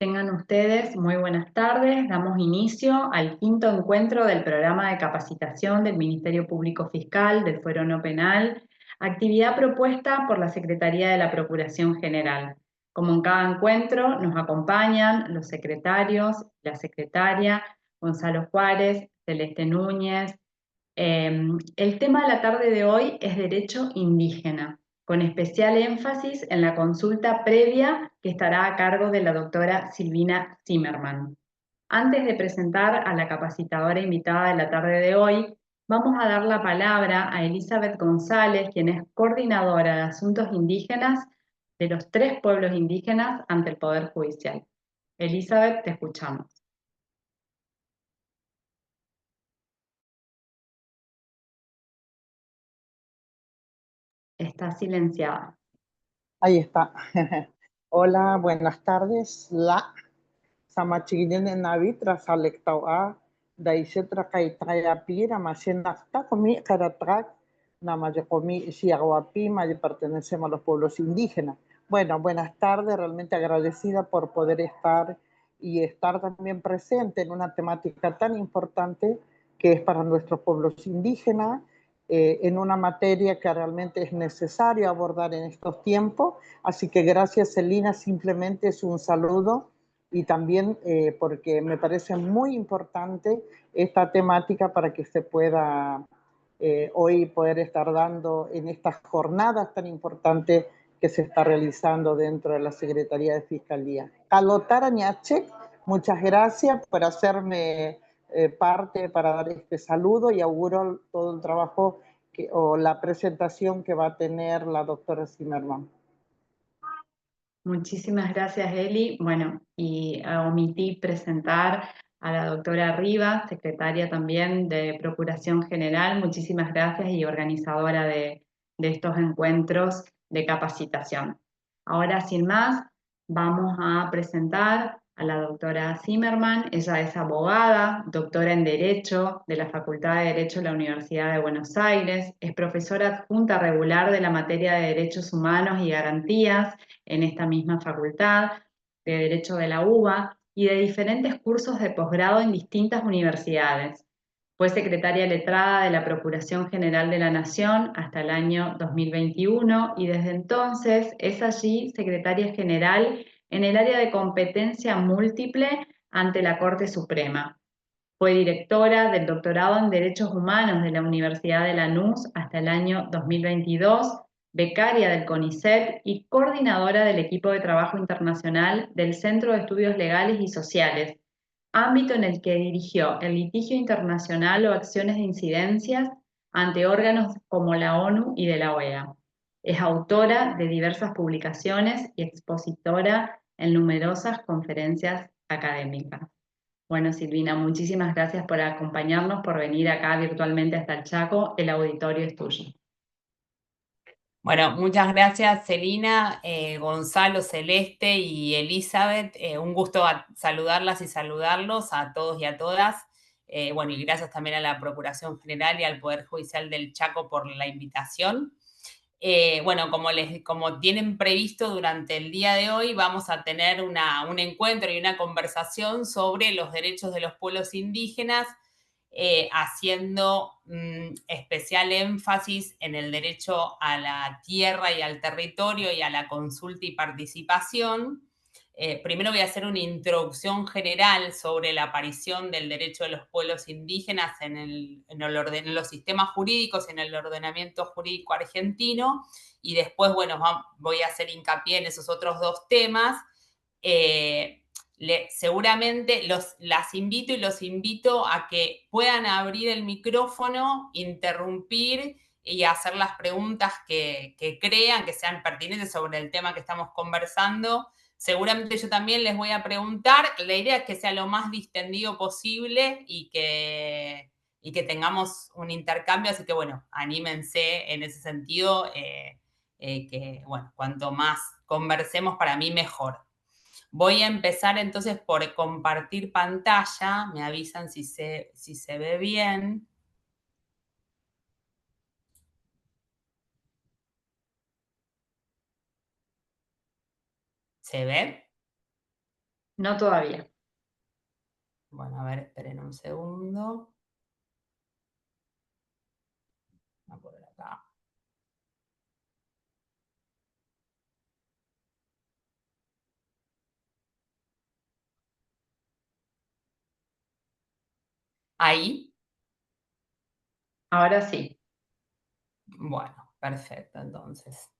Tengan ustedes muy buenas tardes. Damos inicio al quinto encuentro del programa de capacitación del Ministerio Público Fiscal del Fuero No Penal, actividad propuesta por la Secretaría de la Procuración General. Como en cada encuentro, nos acompañan los secretarios, la secretaria, Gonzalo Juárez, Celeste Núñez. El tema de la tarde de hoy es derecho indígena, con especial énfasis en la consulta previa que estará a cargo de la doctora Silvina Zimmerman. Antes de presentar a la capacitadora invitada de la tarde de hoy, vamos a dar la palabra a Elizabeth González, quien es coordinadora de asuntos indígenas de los 3 pueblos indígenas ante el Poder Judicial. Elizabeth, te escuchamos. Está silenciada. Ahí está. Hola, buenas tardes. La samachiginen en Navid, trasalectawa, daisetra kaitaya pira, machenacta, comi, caratrak, namayacomi, siaguapi, maya pertenecemos a los pueblos indígenas. Bueno, buenas tardes, realmente agradecida por poder estar y estar también presente en una temática tan importante que es para nuestros pueblos indígenas, en una materia que realmente es necesario abordar en estos tiempos. Así que gracias, Celina, simplemente es un saludo y también porque me parece muy importante esta temática para que se pueda hoy poder estar dando en estas jornadas tan importantes que se está realizando dentro de la Secretaría de Fiscalía. Calotara Ñachek, muchas gracias por hacerme parte para dar este saludo y auguro todo el trabajo o la presentación que va a tener la doctora Zimmerman. Muchísimas gracias, Eli. Bueno, y omití presentar a la doctora Rivas, secretaria también de Procuración General. Muchísimas gracias y organizadora de estos encuentros de capacitación. Ahora, sin más, vamos a presentar a la doctora Zimmerman. Ella es abogada, doctora en Derecho de la Facultad de Derecho de la Universidad de Buenos Aires, es profesora adjunta regular de la materia de Derechos Humanos y Garantías en esta misma facultad, de Derecho de la UBA y de diferentes cursos de posgrado en distintas universidades. Fue secretaria letrada de la Procuración General de la Nación hasta el año 2021 y desde entonces es allí secretaria general en el área de competencia múltiple ante la Corte Suprema. Fue directora del doctorado en Derechos Humanos de la Universidad de Lanús hasta el año 2022, becaria del CONICET y coordinadora del equipo de trabajo internacional del Centro de Estudios Legales y Sociales, ámbito en el que dirigió el litigio internacional o acciones de incidencias ante órganos como la ONU y de la OEA. Es autora de diversas publicaciones y expositora en numerosas conferencias académicas. Bueno, Silvina, muchísimas gracias por acompañarnos, por venir acá virtualmente hasta el Chaco. El auditorio es tuyo. Bueno, muchas gracias, Celina, Gonzalo, Celeste y Elizabeth. Un gusto saludarlas y saludarlos a todos y a todas. Bueno, y gracias también a la Procuración General y al Poder Judicial del Chaco por la invitación. Bueno, como tienen previsto durante el día de hoy, vamos a tener un encuentro y una conversación sobre los derechos de los pueblos indígenas, haciendo especial énfasis en el derecho a la tierra y al territorio y a la consulta y participación. Primero voy a hacer una introducción general sobre la aparición del derecho de los pueblos indígenas en los sistemas jurídicos, en el ordenamiento jurídico argentino, y después, bueno, voy a hacer hincapié en esos otros 2 temas. Seguramente las invito y los invito a que puedan abrir el micrófono, interrumpir y hacer las preguntas que crean que sean pertinentes sobre el tema que estamos conversando. Seguramente yo también les voy a preguntar. La idea es que sea lo más distendido posible y que tengamos un intercambio. Así que, bueno, anímense en ese sentido, que, bueno, cuanto más conversemos, para mí mejor. Voy a empezar entonces por compartir pantalla. Me avisan si se ve bien. ¿Se ve? No todavía. Bueno, a ver, esperen un segundo. Voy a poner acá. Ahí. Ahora sí. Bueno, perfecto, entonces.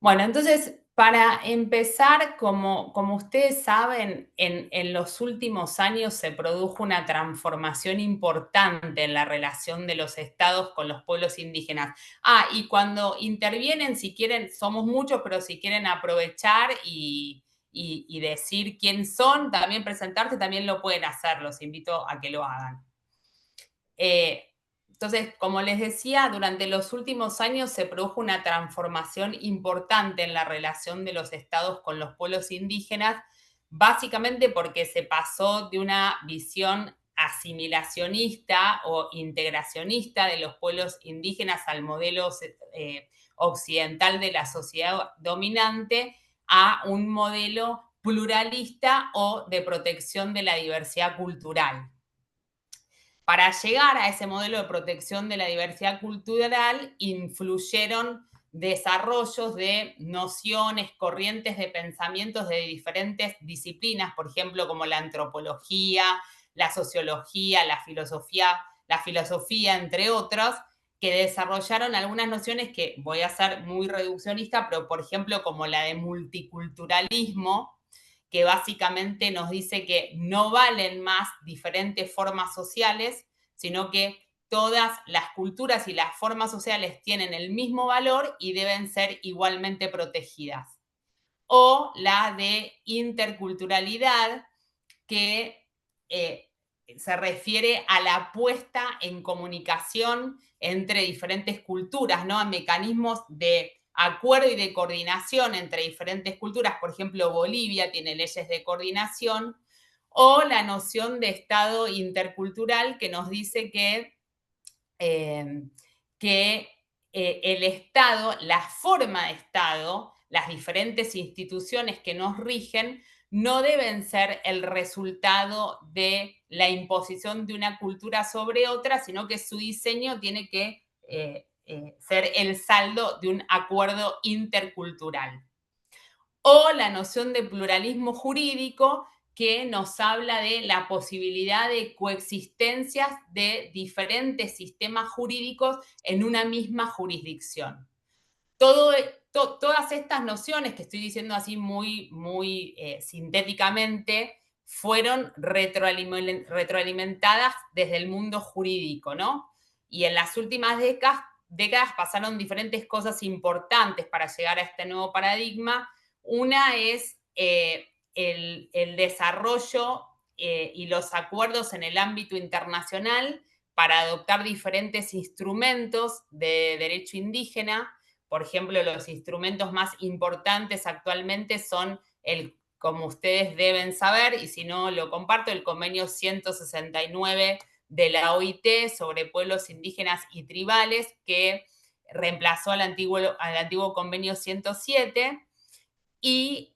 Bueno, entonces, para empezar, como ustedes saben, en los últimos años se produjo una transformación importante en la relación de los estados con los pueblos indígenas. Y cuando intervienen, si quieren, somos muchos, pero si quieren aprovechar y decir quién son, también presentarse, también lo pueden hacer. Los invito a que lo hagan. Entonces, como les decía, durante los últimos años se produjo una transformación importante en la relación de los estados con los pueblos indígenas, básicamente porque se pasó de una visión asimilacionista o integracionista de los pueblos indígenas al modelo occidental de la sociedad dominante a un modelo pluralista o de protección de la diversidad cultural. Para llegar a ese modelo de protección de la diversidad cultural, influyeron desarrollos de nociones, corrientes de pensamientos de diferentes disciplinas, por ejemplo, como la antropología, la sociología, la filosofía, entre otros, que desarrollaron algunas nociones que voy a ser muy reduccionista, pero por ejemplo, como la de multiculturalismo, que básicamente nos dice que no valen más diferentes formas sociales, sino que todas las culturas y las formas sociales tienen el mismo valor y deben ser igualmente protegidas. O la de interculturalidad, que se refiere a la puesta en comunicación entre diferentes culturas, ¿no? A mecanismos de acuerdo y de coordinación entre diferentes culturas. Por ejemplo, Bolivia tiene leyes de coordinación. O la noción de Estado intercultural, que nos dice que el Estado, la forma de Estado, las diferentes instituciones que nos rigen, no deben ser el resultado de la imposición de una cultura sobre otra, sino que su diseño tiene que ser el saldo de un acuerdo intercultural. O la noción de pluralismo jurídico, que nos habla de la posibilidad de coexistencias de diferentes sistemas jurídicos en una misma jurisdicción. Todas estas nociones que estoy diciendo así muy sintéticamente fueron retroalimentadas desde el mundo jurídico, ¿no? Y en las últimas décadas pasaron diferentes cosas importantes para llegar a este nuevo paradigma. Una es el desarrollo y los acuerdos en el ámbito internacional para adoptar diferentes instrumentos de derecho indígena. Por ejemplo, los instrumentos más importantes actualmente son como ustedes deben saber, y si no lo comparto, el convenio 169 de la OIT sobre pueblos indígenas y tribales, que reemplazó al antiguo convenio 107, y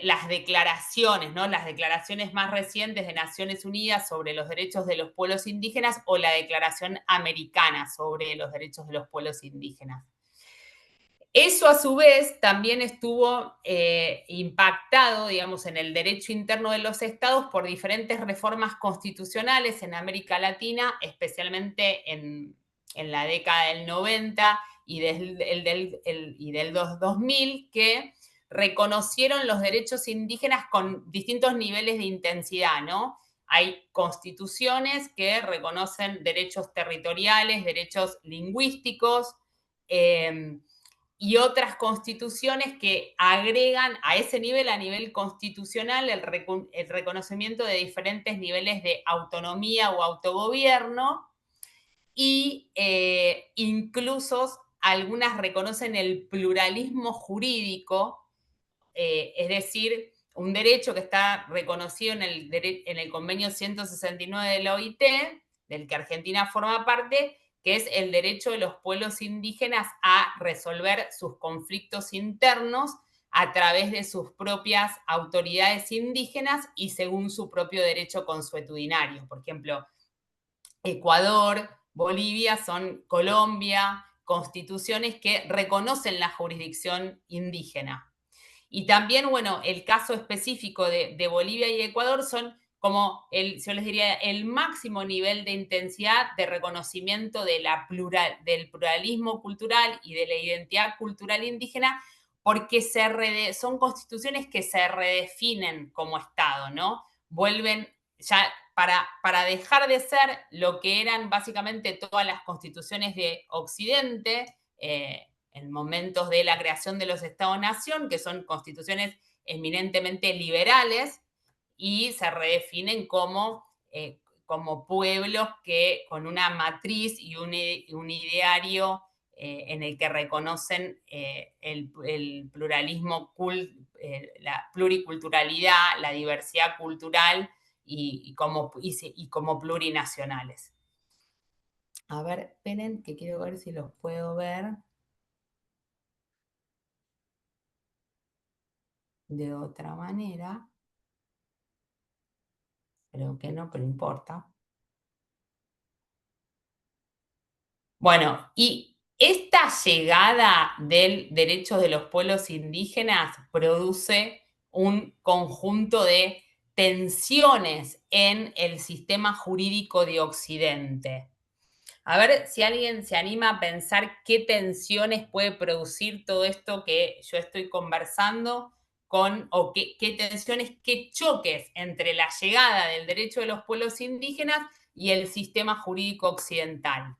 las declaraciones, ¿no? Las declaraciones más recientes de Naciones Unidas sobre los derechos de los pueblos indígenas o la Declaración Americana sobre los derechos de los pueblos indígenas. Eso, a su vez, también estuvo impactado, digamos, en el derecho interno de los estados por diferentes reformas constitucionales en América Latina, especialmente en la década del 90 y del 2000, que reconocieron los derechos indígenas con distintos niveles de intensidad, ¿no? Hay constituciones que reconocen derechos territoriales, derechos lingüísticos, y otras constituciones que agregan a ese nivel, a nivel constitucional, el reconocimiento de diferentes niveles de autonomía o autogobierno, y incluso algunas reconocen el pluralismo jurídico, es decir, un derecho que está reconocido en el convenio 169 de la OIT, del que Argentina forma parte, que es el derecho de los pueblos indígenas a resolver sus conflictos internos a través de sus propias autoridades indígenas y según su propio derecho consuetudinario. Por ejemplo, Ecuador, Bolivia son Colombia, constituciones que reconocen la jurisdicción indígena. Y también, bueno, el caso específico de Bolivia y Ecuador son como, yo les diría, el máximo nivel de intensidad de reconocimiento de del pluralismo cultural y de la identidad cultural indígena, porque son constituciones que se redefinen como Estado, ¿no? Vuelven ya para dejar de ser lo que eran básicamente todas las constituciones de Occidente, en momentos de la creación de los Estados-nación, que son constituciones eminentemente liberales, y se redefinen como pueblos que con una matriz y un ideario en el que reconocen el pluralismo, la pluriculturalidad, la diversidad cultural y como plurinacionales. A ver, esperen, que quiero ver si los puedo ver de otra manera. Creo que no, pero importa. Bueno, y esta llegada del derecho de los pueblos indígenas produce un conjunto de tensiones en el sistema jurídico de Occidente. A ver si alguien se anima a pensar qué tensiones puede producir todo esto que yo estoy conversando o qué tensiones, qué choques entre la llegada del derecho de los pueblos indígenas y el sistema jurídico occidental.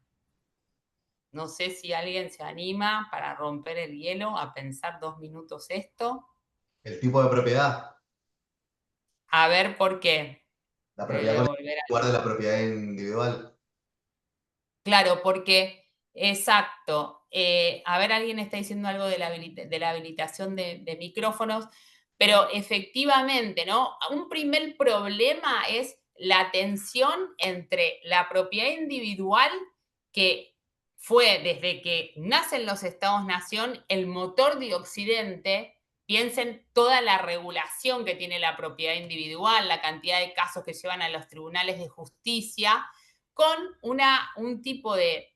No sé si alguien se anima para romper el hielo a pensar 2 minutos esto. El tipo de propiedad. A ver por qué. La propiedad colectiva en lugar de la propiedad individual. Claro, porque, exacto. A ver, alguien está diciendo algo de la habilitación de micrófonos, pero efectivamente, ¿no? Un primer problema es la tensión entre la propiedad individual, que fue desde que nacen los Estados-nación el motor de Occidente. Piensen toda la regulación que tiene la propiedad individual, la cantidad de casos que llevan a los tribunales de justicia, con un tipo de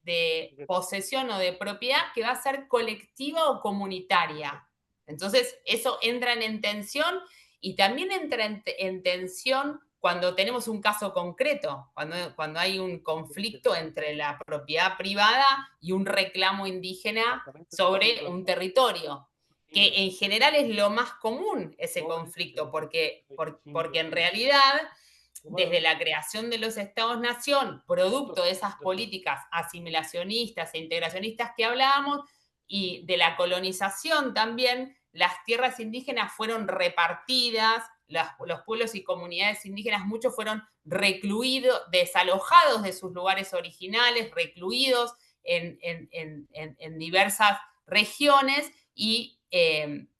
posesión o de propiedad que va a ser colectiva o comunitaria. Entonces, eso entra en tensión, y también entra en tensión cuando tenemos un caso concreto, cuando hay un conflicto entre la propiedad privada y un reclamo indígena sobre un territorio, que en general es lo más común ese conflicto, porque en realidad, desde la creación de los Estados-nación, producto de esas políticas asimilacionistas e integracionistas que hablábamos, y de la colonización también, las tierras indígenas fueron repartidas, los pueblos y comunidades indígenas, muchos fueron recluidos, desalojados de sus lugares originales, recluidos en diversas regiones, y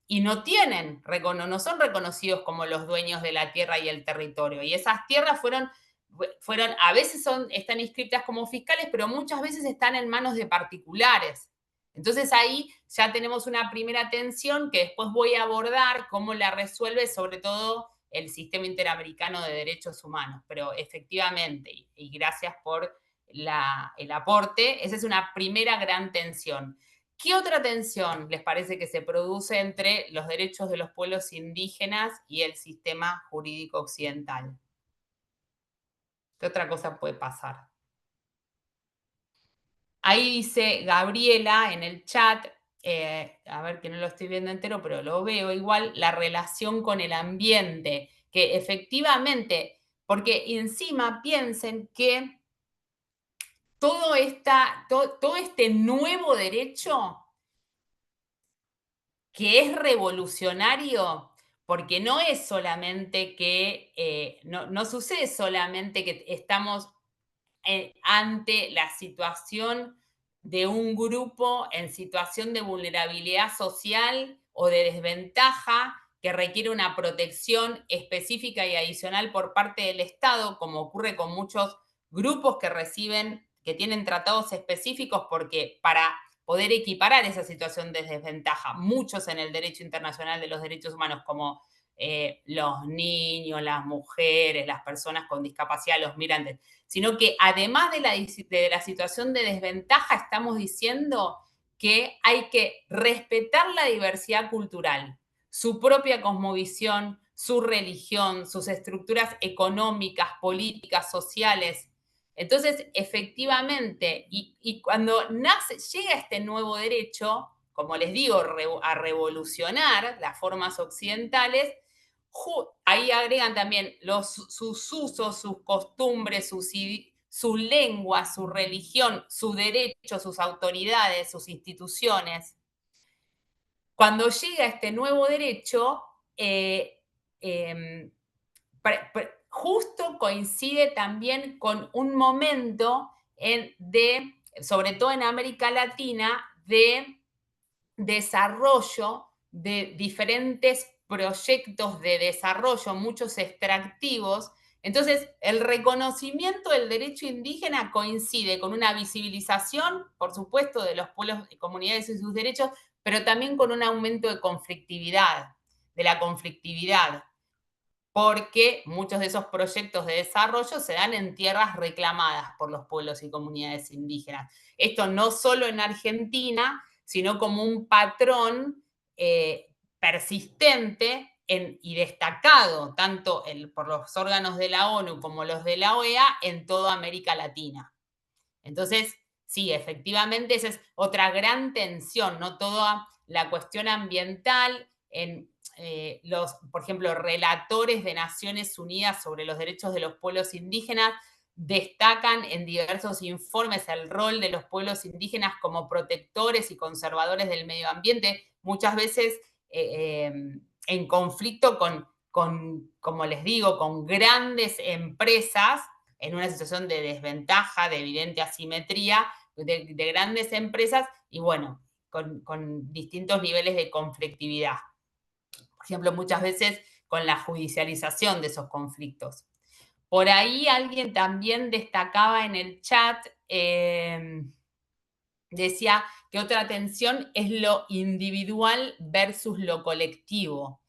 no son reconocidos como los dueños de la tierra y el territorio. Y esas tierras a veces están inscritas como fiscales, pero muchas veces están en manos de particulares. Entonces ahí ya tenemos una primera tensión que después voy a abordar cómo la resuelve sobre todo el sistema interamericano de derechos humanos. Pero efectivamente, y gracias por el aporte, esa es una primera gran tensión. ¿Qué otra tensión les parece que se produce entre los derechos de los pueblos indígenas y el sistema jurídico occidental? ¿Qué otra cosa puede pasar? Ahí dice Gabriela en el chat, a ver, que no lo estoy viendo entero, pero lo veo igual, la relación con el ambiente, que efectivamente, porque encima piensen que todo este nuevo derecho, que es revolucionario, porque no es solamente que, no sucede solamente que estamos ante la situación de un grupo en situación de vulnerabilidad social o de desventaja que requiere una protección específica y adicional por parte del Estado, como ocurre con muchos grupos que tienen tratados específicos, porque para poder equiparar esa situación de desventaja. Muchos en el derecho internacional de los derechos humanos, como los niños, las mujeres, las personas con discapacidad, los migrantes, sino que además de la situación de desventaja, estamos diciendo que hay que respetar la diversidad cultural, su propia cosmovisión, su religión, sus estructuras económicas, políticas, sociales. Entonces, efectivamente, y cuando llega este nuevo derecho, como les digo, a revolucionar las formas occidentales, ahí agregan también sus usos, sus costumbres, su lengua, su religión, su derecho, sus autoridades, sus instituciones. Cuando llega este nuevo derecho, justo coincide también con un momento sobre todo en América Latina, de desarrollo de diferentes proyectos de desarrollo, muchos extractivos. Entonces, el reconocimiento del derecho indígena coincide con una visibilización, por supuesto, de los pueblos y comunidades y sus derechos, pero también con un aumento de conflictividad, de la conflictividad, porque muchos de esos proyectos de desarrollo se dan en tierras reclamadas por los pueblos y comunidades indígenas. Esto no solo en Argentina, sino como un patrón persistente y destacado tanto por los órganos de la ONU como los de la OEA en toda América Latina. Entonces, sí, efectivamente esa es otra gran tensión, ¿no? Toda la cuestión ambiental en por ejemplo, relatores de Naciones Unidas sobre los derechos de los pueblos indígenas destacan en diversos informes el rol de los pueblos indígenas como protectores y conservadores del medio ambiente, muchas veces en conflicto como les digo, con grandes empresas en una situación de desventaja, de evidente asimetría, de grandes empresas y bueno, con distintos niveles de conflictividad. Por ejemplo, muchas veces con la judicialización de esos conflictos. Por ahí alguien también destacaba en el chat, decía que otra tensión es lo individual versus lo colectivo.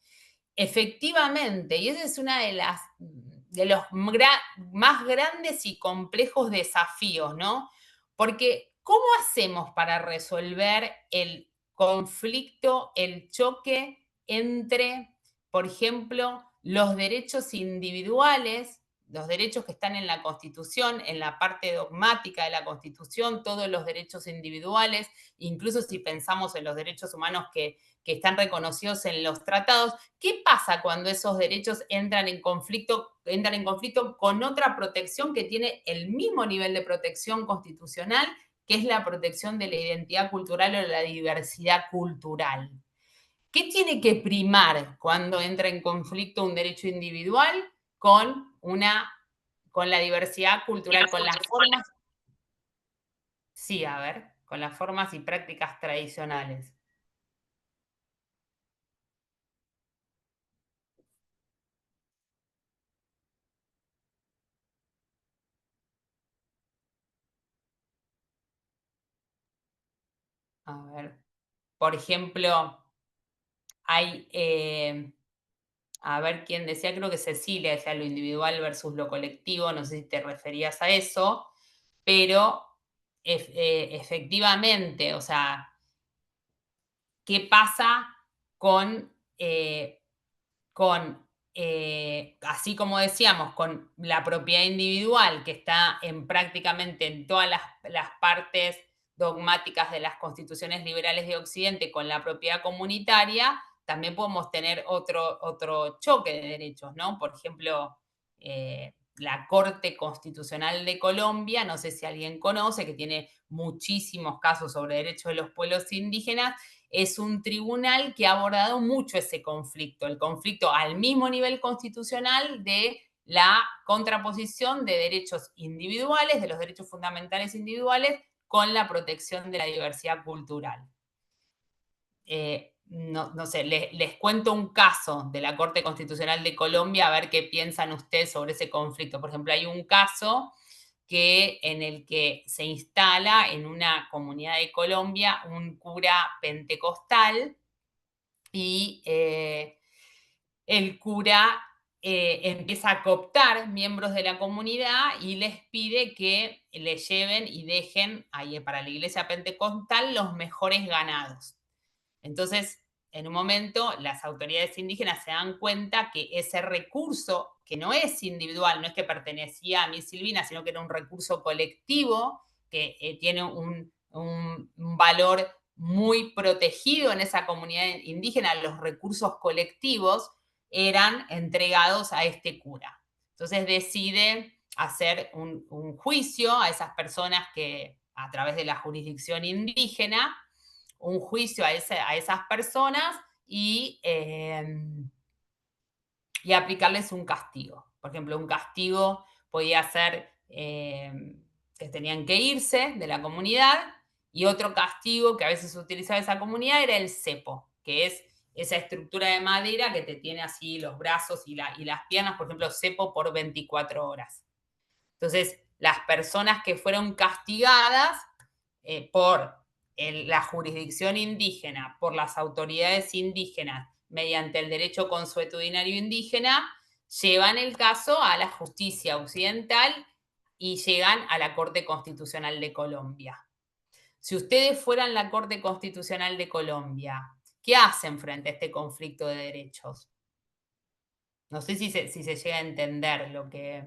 Efectivamente, y ese es uno de los más grandes y complejos desafíos, ¿no? Porque ¿cómo hacemos para resolver el conflicto, el choque entre, por ejemplo, los derechos individuales, los derechos que están en la Constitución, en la parte dogmática de la Constitución, todos los derechos individuales, incluso si pensamos en los derechos humanos que están reconocidos en los tratados? ¿Qué pasa cuando esos derechos entran en conflicto con otra protección que tiene el mismo nivel de protección constitucional, que es la protección de la identidad cultural o la diversidad cultural? ¿Qué tiene que primar cuando entra en conflicto un derecho individual con la diversidad cultural, con las formas? Sí, a ver, con las formas y prácticas tradicionales. A ver, por ejemplo, hay, a ver quién decía, creo que Cecilia decía lo individual versus lo colectivo, no sé si te referías a eso, pero efectivamente, o sea, ¿qué pasa así como decíamos, con la propiedad individual que está prácticamente en todas las partes dogmáticas de las constituciones liberales de Occidente, con la propiedad comunitaria, también podemos tener otro choque de derechos, ¿no? Por ejemplo, la Corte Constitucional de Colombia, no sé si alguien conoce, que tiene muchísimos casos sobre derechos de los pueblos indígenas, es un tribunal que ha abordado mucho ese conflicto, el conflicto al mismo nivel constitucional de la contraposición de derechos individuales, de los derechos fundamentales individuales, con la protección de la diversidad cultural. No sé, les cuento un caso de la Corte Constitucional de Colombia, a ver qué piensan ustedes sobre ese conflicto. Por ejemplo, hay un caso en el que se instala en una comunidad de Colombia un cura pentecostal y el cura empieza a cooptar miembros de la comunidad y les pide que le lleven y dejen ahí para la iglesia pentecostal los mejores ganados. Entonces, en un momento, las autoridades indígenas se dan cuenta que ese recurso, que no es individual, no es que pertenecía a Miss Silvina, sino que era un recurso colectivo, que tiene un valor muy protegido en esa comunidad indígena, los recursos colectivos eran entregados a este cura. Entonces decide hacer un juicio a esas personas que, a través de la jurisdicción indígena, un juicio a esas personas y aplicarles un castigo. Por ejemplo, un castigo podía ser que tenían que irse de la comunidad, y otro castigo que a veces se utilizaba esa comunidad era el cepo, que es esa estructura de madera que te tiene así los brazos y las piernas, por ejemplo, cepo por 24 horas. Entonces, las personas que fueron castigadas por la jurisdicción indígena, por las autoridades indígenas, mediante el derecho consuetudinario indígena, llevan el caso a la justicia occidental y llegan a la Corte Constitucional de Colombia. Si ustedes fueran la Corte Constitucional de Colombia, ¿qué hacen frente a este conflicto de derechos? No sé si se llega a entender lo que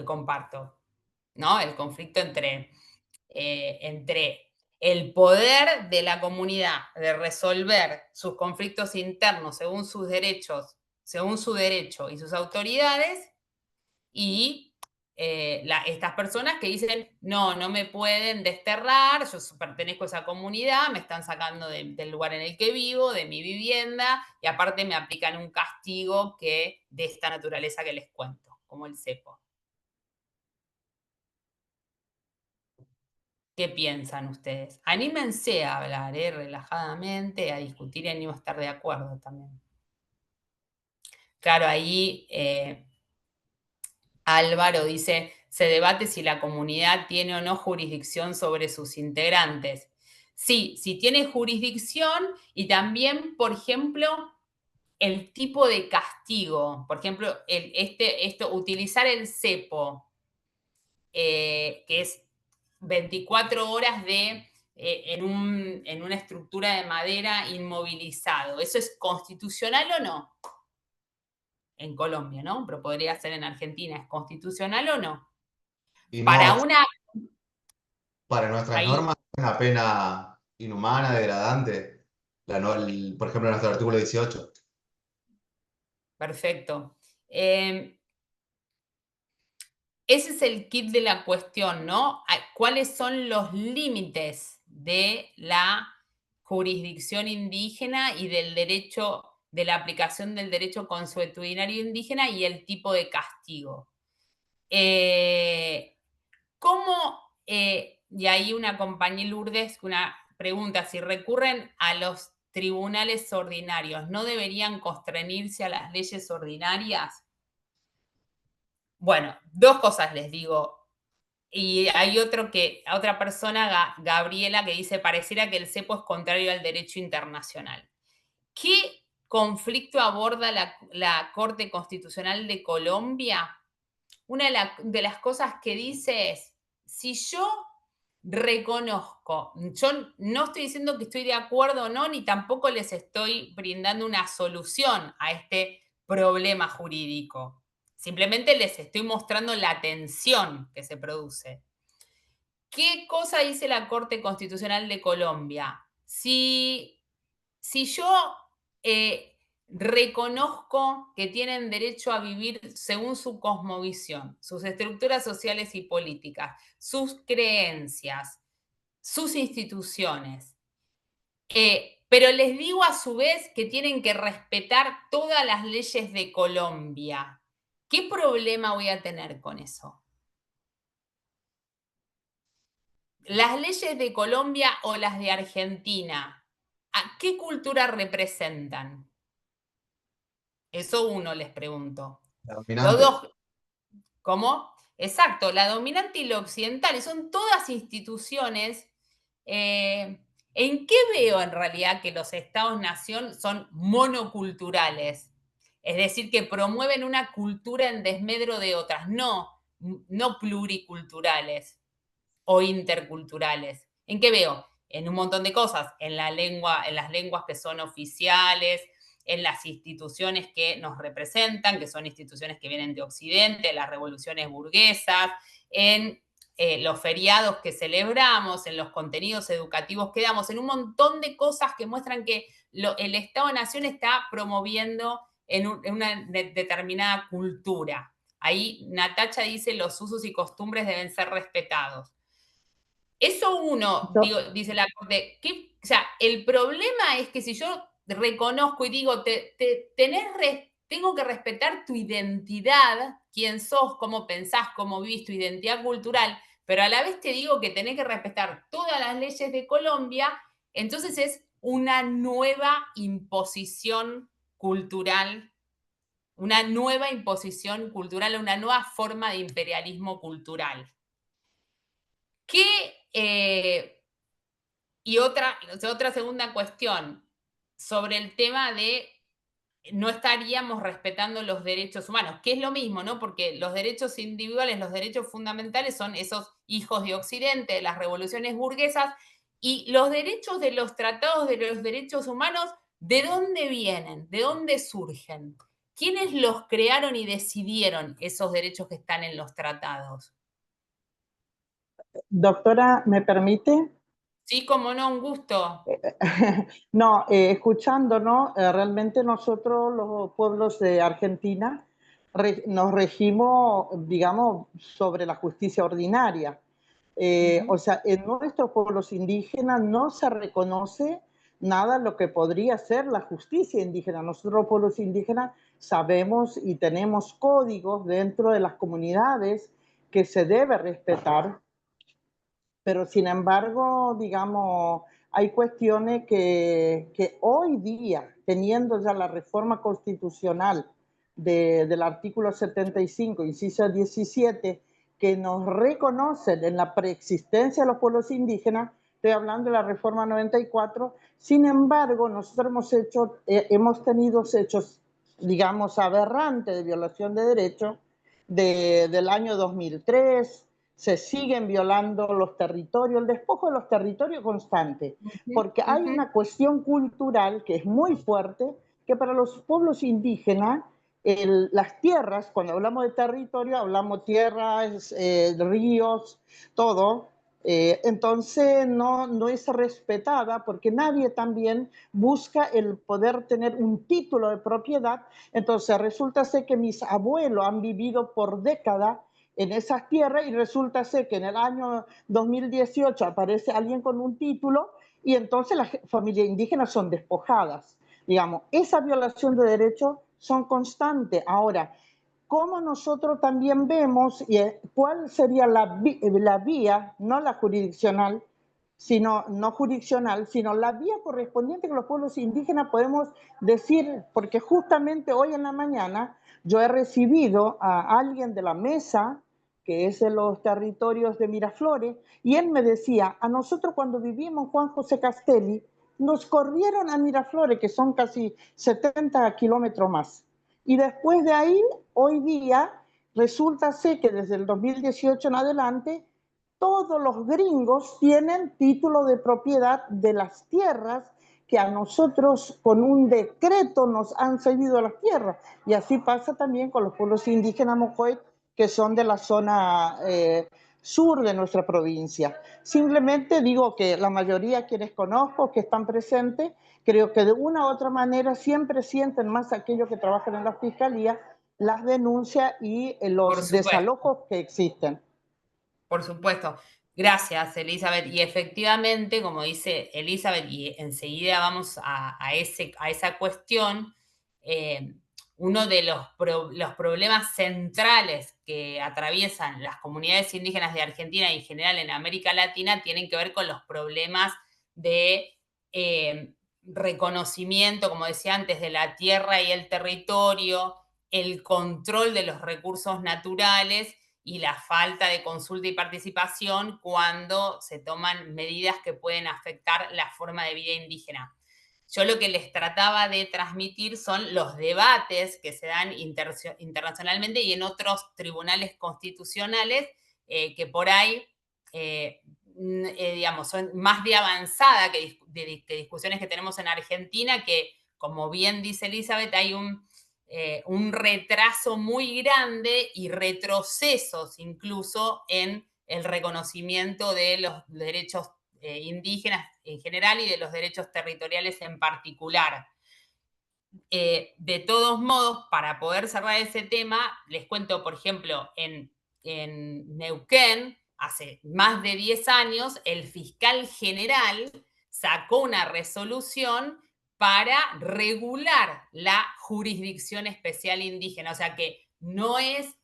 comparto, ¿no? El conflicto entre el poder de la comunidad de resolver sus conflictos internos según sus derechos, según su derecho y sus autoridades, y estas personas que dicen, no me pueden desterrar, yo pertenezco a esa comunidad, me están sacando del lugar en el que vivo, de mi vivienda, y aparte me aplican un castigo de esta naturaleza que les cuento, como el cepo. ¿Qué piensan ustedes? Anímense a hablar, relajadamente, a discutir y a estar de acuerdo también. Claro, ahí Álvaro dice, se debate si la comunidad tiene o no jurisdicción sobre sus integrantes. Sí, tiene jurisdicción, y también, por ejemplo, el tipo de castigo. Por ejemplo, utilizar el cepo, que es 24 horas en una estructura de madera inmovilizado. ¿Eso es constitucional o no? En Colombia, ¿no? Pero podría ser en Argentina. ¿Es constitucional o no? Y no, para nuestras normas es una pena inhumana, degradante. Por ejemplo, nuestro artículo 18. Perfecto. Ese es el kit de la cuestión, ¿no? ¿Cuáles son los límites de la jurisdicción indígena y del derecho, de la aplicación del derecho consuetudinario indígena y el tipo de castigo? ¿Cómo, y ahí una compañera Lourdes, una pregunta, si recurren a los tribunales ordinarios, ¿no deberían constreñirse a las leyes ordinarias? Bueno, dos cosas les digo. Y hay otra persona, Gabriela, que dice, pareciera que el cepo es contrario al derecho internacional. ¿Qué conflicto aborda la Corte Constitucional de Colombia? Una de las cosas que dice es, si yo reconozco, yo no estoy diciendo que estoy de acuerdo o no, ni tampoco les estoy brindando una solución a este problema jurídico. Simplemente les estoy mostrando la tensión que se produce. ¿Qué cosa dice la Corte Constitucional de Colombia? Si yo reconozco que tienen derecho a vivir según su cosmovisión, sus estructuras sociales y políticas, sus creencias, sus instituciones, pero les digo a su vez que tienen que respetar todas las leyes de Colombia, ¿qué problema voy a tener con eso? Las leyes de Colombia o las de Argentina, ¿a qué cultura representan? Eso uno les pregunto. Los dos, ¿cómo? Exacto, la dominante y la occidental, y son todas instituciones. ¿En qué veo en realidad que los estados-nación son monoculturales? Es decir, que promueven una cultura en desmedro de otras, no pluriculturales o interculturales. ¿En qué veo? En un montón de cosas, en la lengua, en las lenguas que son oficiales, en las instituciones que nos representan, que son instituciones que vienen de Occidente, las revoluciones burguesas, en los feriados que celebramos, en los contenidos educativos que damos, en un montón de cosas que muestran que el Estado-Nación está promoviendo en una determinada cultura. Ahí Natacha dice los usos y costumbres deben ser respetados. Eso uno, dice la Corte, o sea, el problema es que si yo reconozco y digo, tengo que respetar tu identidad, quién sos, cómo pensás, cómo vivís, tu identidad cultural, pero a la vez te digo que tenés que respetar todas las leyes de Colombia, entonces es una nueva imposición cultural, una nueva forma de imperialismo cultural. Y otra segunda cuestión, sobre el tema de no estaríamos respetando los derechos humanos, que es lo mismo, ¿no? Porque los derechos individuales, los derechos fundamentales son esos hijos de Occidente, de las revoluciones burguesas, y los derechos de los tratados de los derechos humanos, ¿de dónde vienen? ¿De dónde surgen? ¿Quiénes los crearon y decidieron esos derechos que están en los tratados? Doctora, ¿me permite? Sí, como no, un gusto. No, escuchándonos, realmente nosotros los pueblos de Argentina nos regimos, digamos, sobre la justicia ordinaria. O sea, en nuestros pueblos indígenas no se reconoce nada lo que podría ser la justicia indígena. Nosotros los pueblos indígenas sabemos y tenemos códigos dentro de las comunidades que se debe respetar, pero sin embargo, digamos, hay cuestiones que hoy día, teniendo ya la reforma constitucional del artículo 75, inciso 17, que nos reconocen en la preexistencia de los pueblos indígenas, estoy hablando de la reforma 94, sin embargo, nosotros hemos tenido hechos, digamos, aberrantes de violación de derechos del año 2003, se siguen violando los territorios, el despojo de los territorios constante, porque hay una cuestión cultural que es muy fuerte, que para los pueblos indígenas, las tierras, cuando hablamos de territorio, hablamos tierras, ríos, todo, entonces no es respetada porque nadie también busca el poder tener un título de propiedad. Entonces resulta ser que mis abuelos han vivido por décadas en esas tierras y resulta ser que en el año 2018 aparece alguien con un título y entonces las familias indígenas son despojadas. Digamos, esa violación de derechos son constantes. Ahora, ¿cómo nosotros también vemos cuál sería la vía, no la jurisdiccional, no jurisdiccional, sino la vía correspondiente que los pueblos indígenas podemos decir? Porque justamente hoy en la mañana yo he recibido a alguien de la mesa que es de los territorios de Miraflores, y él me decía, a nosotros cuando vivimos Juan José Castelli, nos corrieron a Miraflores, que son casi 70 kilómetros más. Y después de ahí, hoy día, resulta ser que desde el 2018 en adelante, todos los gringos tienen título de propiedad de las tierras que a nosotros con un decreto nos han cedido las tierras. Y así pasa también con los pueblos indígenas mocoit, que son de la zona sur de nuestra provincia. Simplemente digo que la mayoría quienes conozco que están presentes, creo que de una u otra manera siempre sienten más aquellos que trabajan en la fiscalía las denuncias y los desalojos que existen. Por supuesto. Gracias, Elizabeth. Y efectivamente, como dice Elizabeth, y enseguida vamos a esa cuestión, uno de los problemas centrales que atraviesan las comunidades indígenas de Argentina y en general en América Latina tienen que ver con los problemas de reconocimiento, como decía antes, de la tierra y el territorio, el control de los recursos naturales y la falta de consulta y participación cuando se toman medidas que pueden afectar la forma de vida indígena. Yo lo que les trataba de transmitir son los debates que se dan internacionalmente y en otros tribunales constitucionales que por ahí, digamos, son más de avanzada que discusiones que tenemos en Argentina, que, como bien dice Elizabeth, hay un retraso muy grande y retrocesos incluso en el reconocimiento de los derechos indígenas en general y de los derechos territoriales en particular. De todos modos, para poder cerrar ese tema, les cuento, por ejemplo, en Neuquén, hace más de 10 años, el fiscal general sacó una resolución para regular la jurisdicción especial indígena. O sea que no es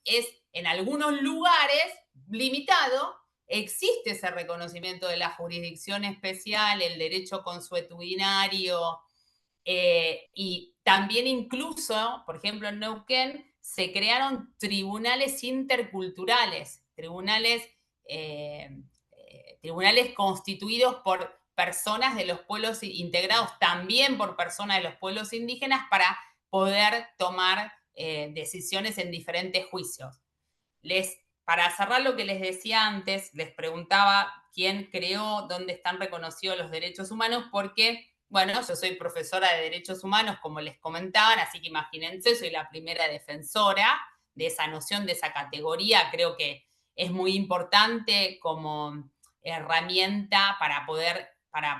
en algunos lugares limitado, existe ese reconocimiento de la jurisdicción especial, el derecho consuetudinario, y también incluso, por ejemplo, en Neuquén, se crearon tribunales interculturales, tribunales constituidos por personas de los pueblos integrados, también por personas de los pueblos indígenas, para poder tomar decisiones en diferentes juicios. Para cerrar lo que les decía antes, les preguntaba quién creó, dónde están reconocidos los derechos humanos, porque, bueno, yo soy profesora de derechos humanos, como les comentaban, así que imagínense, soy la primera defensora de esa noción, de esa categoría. Creo que es muy importante como herramienta para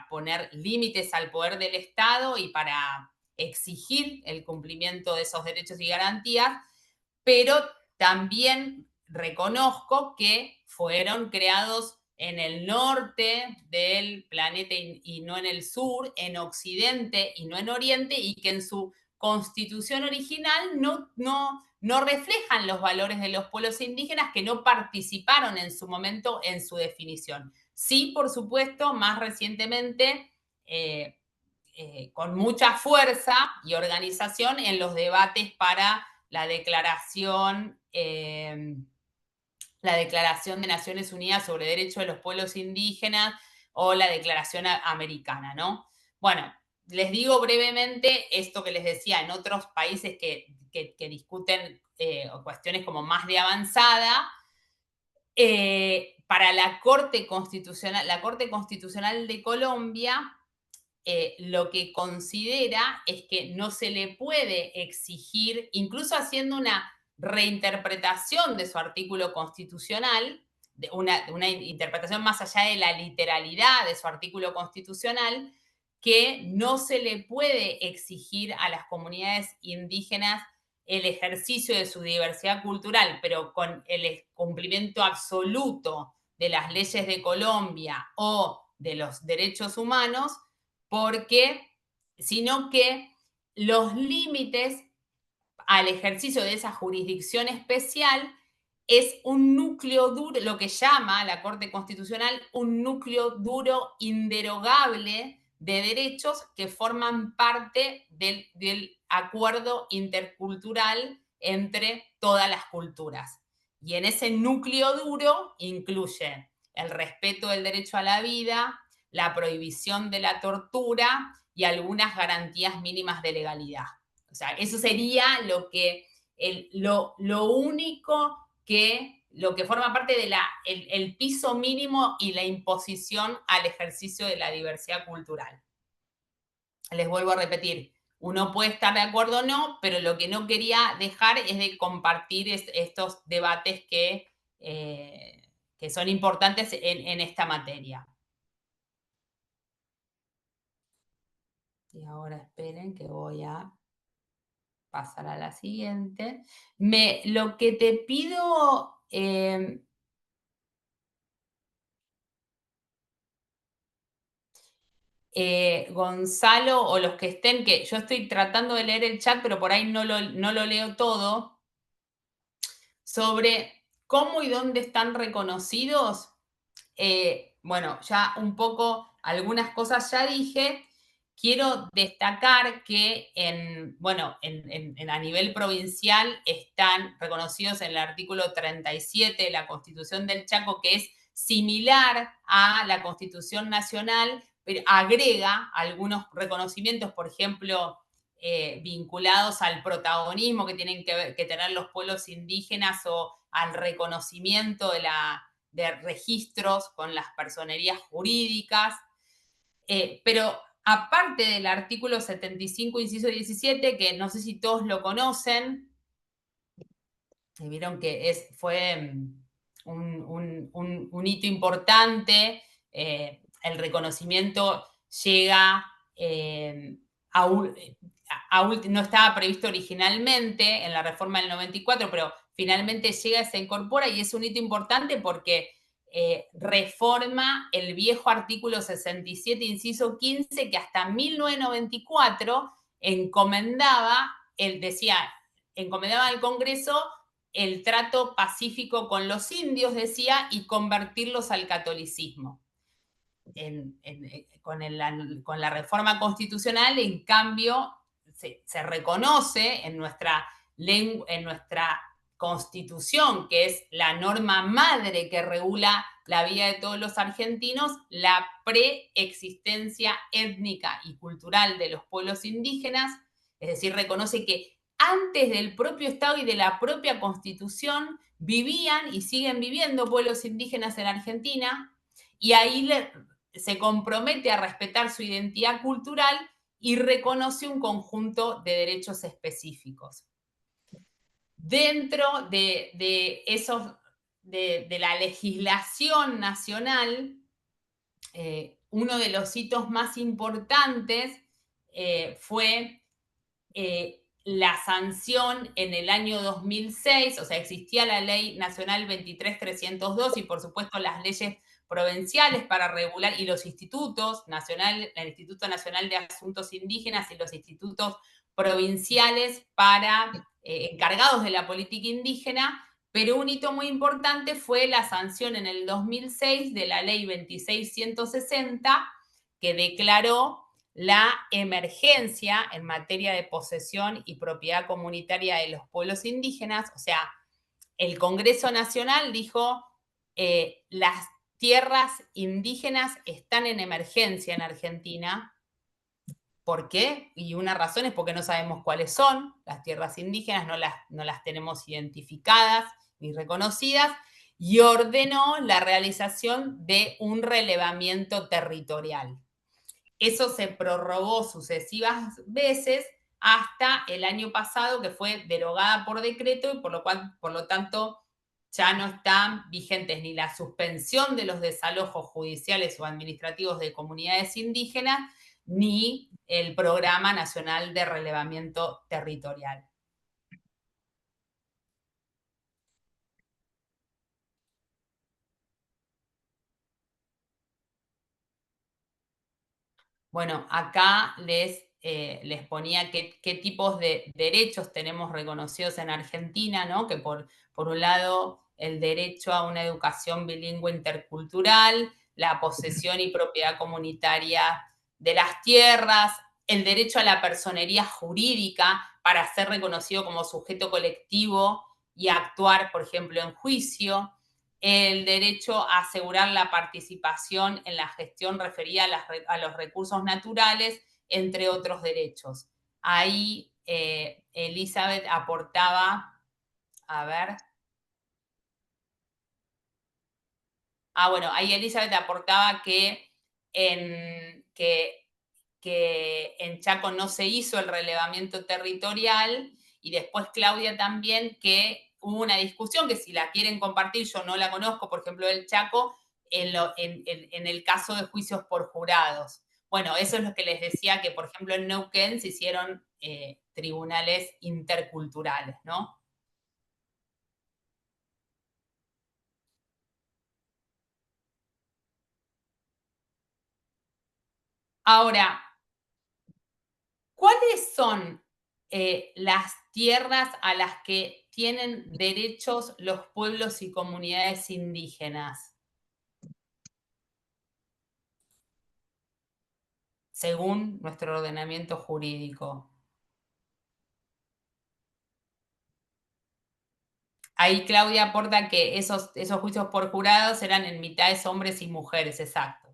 poner límites al poder del Estado y para exigir el cumplimiento de esos derechos y garantías, pero también reconozco que fueron creados en el norte del planeta y no en el sur, en Occidente y no en Oriente, y que en su constitución original no reflejan los valores de los pueblos indígenas, que no participaron en su momento en su definición. Sí, por supuesto, más recientemente, con mucha fuerza y organización en los debates para la Declaración de Naciones Unidas sobre Derechos de los Pueblos Indígenas o la Declaración Americana, ¿no? Bueno, les digo brevemente esto que les decía, en otros países que discuten cuestiones como más de avanzada, para la Corte Constitucional de Colombia, lo que considera es que no se le puede exigir, incluso haciendo una reinterpretación de su artículo constitucional, una interpretación más allá de la literalidad de su artículo constitucional, que no se le puede exigir a las comunidades indígenas el ejercicio de su diversidad cultural, pero con el cumplimiento absoluto de las leyes de Colombia o de los derechos humanos, sino que los límites al ejercicio de esa jurisdicción especial es un núcleo duro, lo que llama la Corte Constitucional un núcleo duro inderogable de derechos que forman parte del acuerdo intercultural entre todas las culturas. Y en ese núcleo duro incluye el respeto del derecho a la vida, la prohibición de la tortura y algunas garantías mínimas de legalidad. O sea, eso sería lo único lo que forma parte del piso mínimo y la imposición al ejercicio de la diversidad cultural. Les vuelvo a repetir, uno puede estar de acuerdo o no, pero lo que no quería dejar es de compartir estos debates que son importantes en esta materia. Y ahora esperen que voy a pasar a la siguiente. Lo que te pido, Gonzalo, o los que estén, que yo estoy tratando de leer el chat, pero por ahí no lo leo todo, sobre cómo y dónde están reconocidos. Bueno, ya un poco, algunas cosas ya dije. quiero destacar que a nivel provincial están reconocidos en el artículo 37 de la Constitución del Chaco, que es similar a la Constitución Nacional, pero agrega algunos reconocimientos, por ejemplo, vinculados al protagonismo que tienen que tener los pueblos indígenas o al reconocimiento de registros con las personerías jurídicas. Pero aparte del artículo 75, inciso 17, que no sé si todos lo conocen, vieron que fue un hito importante, el reconocimiento llega no estaba previsto originalmente en la reforma del 94, pero finalmente llega y se incorpora, y es un hito importante porque reforma el viejo artículo 67, inciso 15, que hasta 1994 encomendaba al Congreso el trato pacífico con los indios, decía, y convertirlos al catolicismo. Con la reforma constitucional, en cambio, se reconoce en nuestra Constitución, que es la norma madre que regula la vida de todos los argentinos, la preexistencia étnica y cultural de los pueblos indígenas, es decir, reconoce que antes del propio Estado y de la propia Constitución vivían y siguen viviendo pueblos indígenas en Argentina, y ahí se compromete a respetar su identidad cultural y reconoce un conjunto de derechos específicos. Dentro de la legislación nacional, uno de los hitos más importantes fue la sanción en el año 2006, o sea, existía la Ley Nacional 23.302 y por supuesto las leyes provinciales para regular, y los institutos nacionales, el Instituto Nacional de Asuntos Indígenas y los institutos provinciales encargados de la política indígena, pero un hito muy importante fue la sanción en el 2006 de la Ley 26.160, que declaró la emergencia en materia de posesión y propiedad comunitaria de los pueblos indígenas. O sea, el Congreso Nacional dijo, las tierras indígenas están en emergencia en Argentina. ¿Por qué? Y una razón es porque no sabemos cuáles son las tierras indígenas, no las tenemos identificadas ni reconocidas, y ordenó la realización de un relevamiento territorial. Eso se prorrogó sucesivas veces hasta el año pasado, que fue derogada por decreto, y por lo tanto ya no están vigentes ni la suspensión de los desalojos judiciales o administrativos de comunidades indígenas, ni el Programa Nacional de Relevamiento Territorial. Bueno, acá les ponía qué tipos de derechos tenemos reconocidos en Argentina, ¿no? Que por un lado, el derecho a una educación bilingüe intercultural, la posesión y propiedad comunitaria de las tierras, el derecho a la personería jurídica para ser reconocido como sujeto colectivo y actuar, por ejemplo, en juicio, el derecho a asegurar la participación en la gestión referida a los recursos naturales, entre otros derechos. Ahí Elizabeth aportaba, ahí Elizabeth aportaba que en Chaco no se hizo el relevamiento territorial, y después Claudia también, que hubo una discusión que, si la quieren compartir, yo no la conozco, por ejemplo, del Chaco, en el caso de juicios por jurados. Bueno, eso es lo que les decía, que por ejemplo en Neuquén se hicieron tribunales interculturales, ¿no? Ahora, ¿cuáles son las tierras a las que tienen derechos los pueblos y comunidades indígenas? según nuestro ordenamiento jurídico. Ahí Claudia aporta que esos juicios por jurados eran en mitades hombres y mujeres, exacto.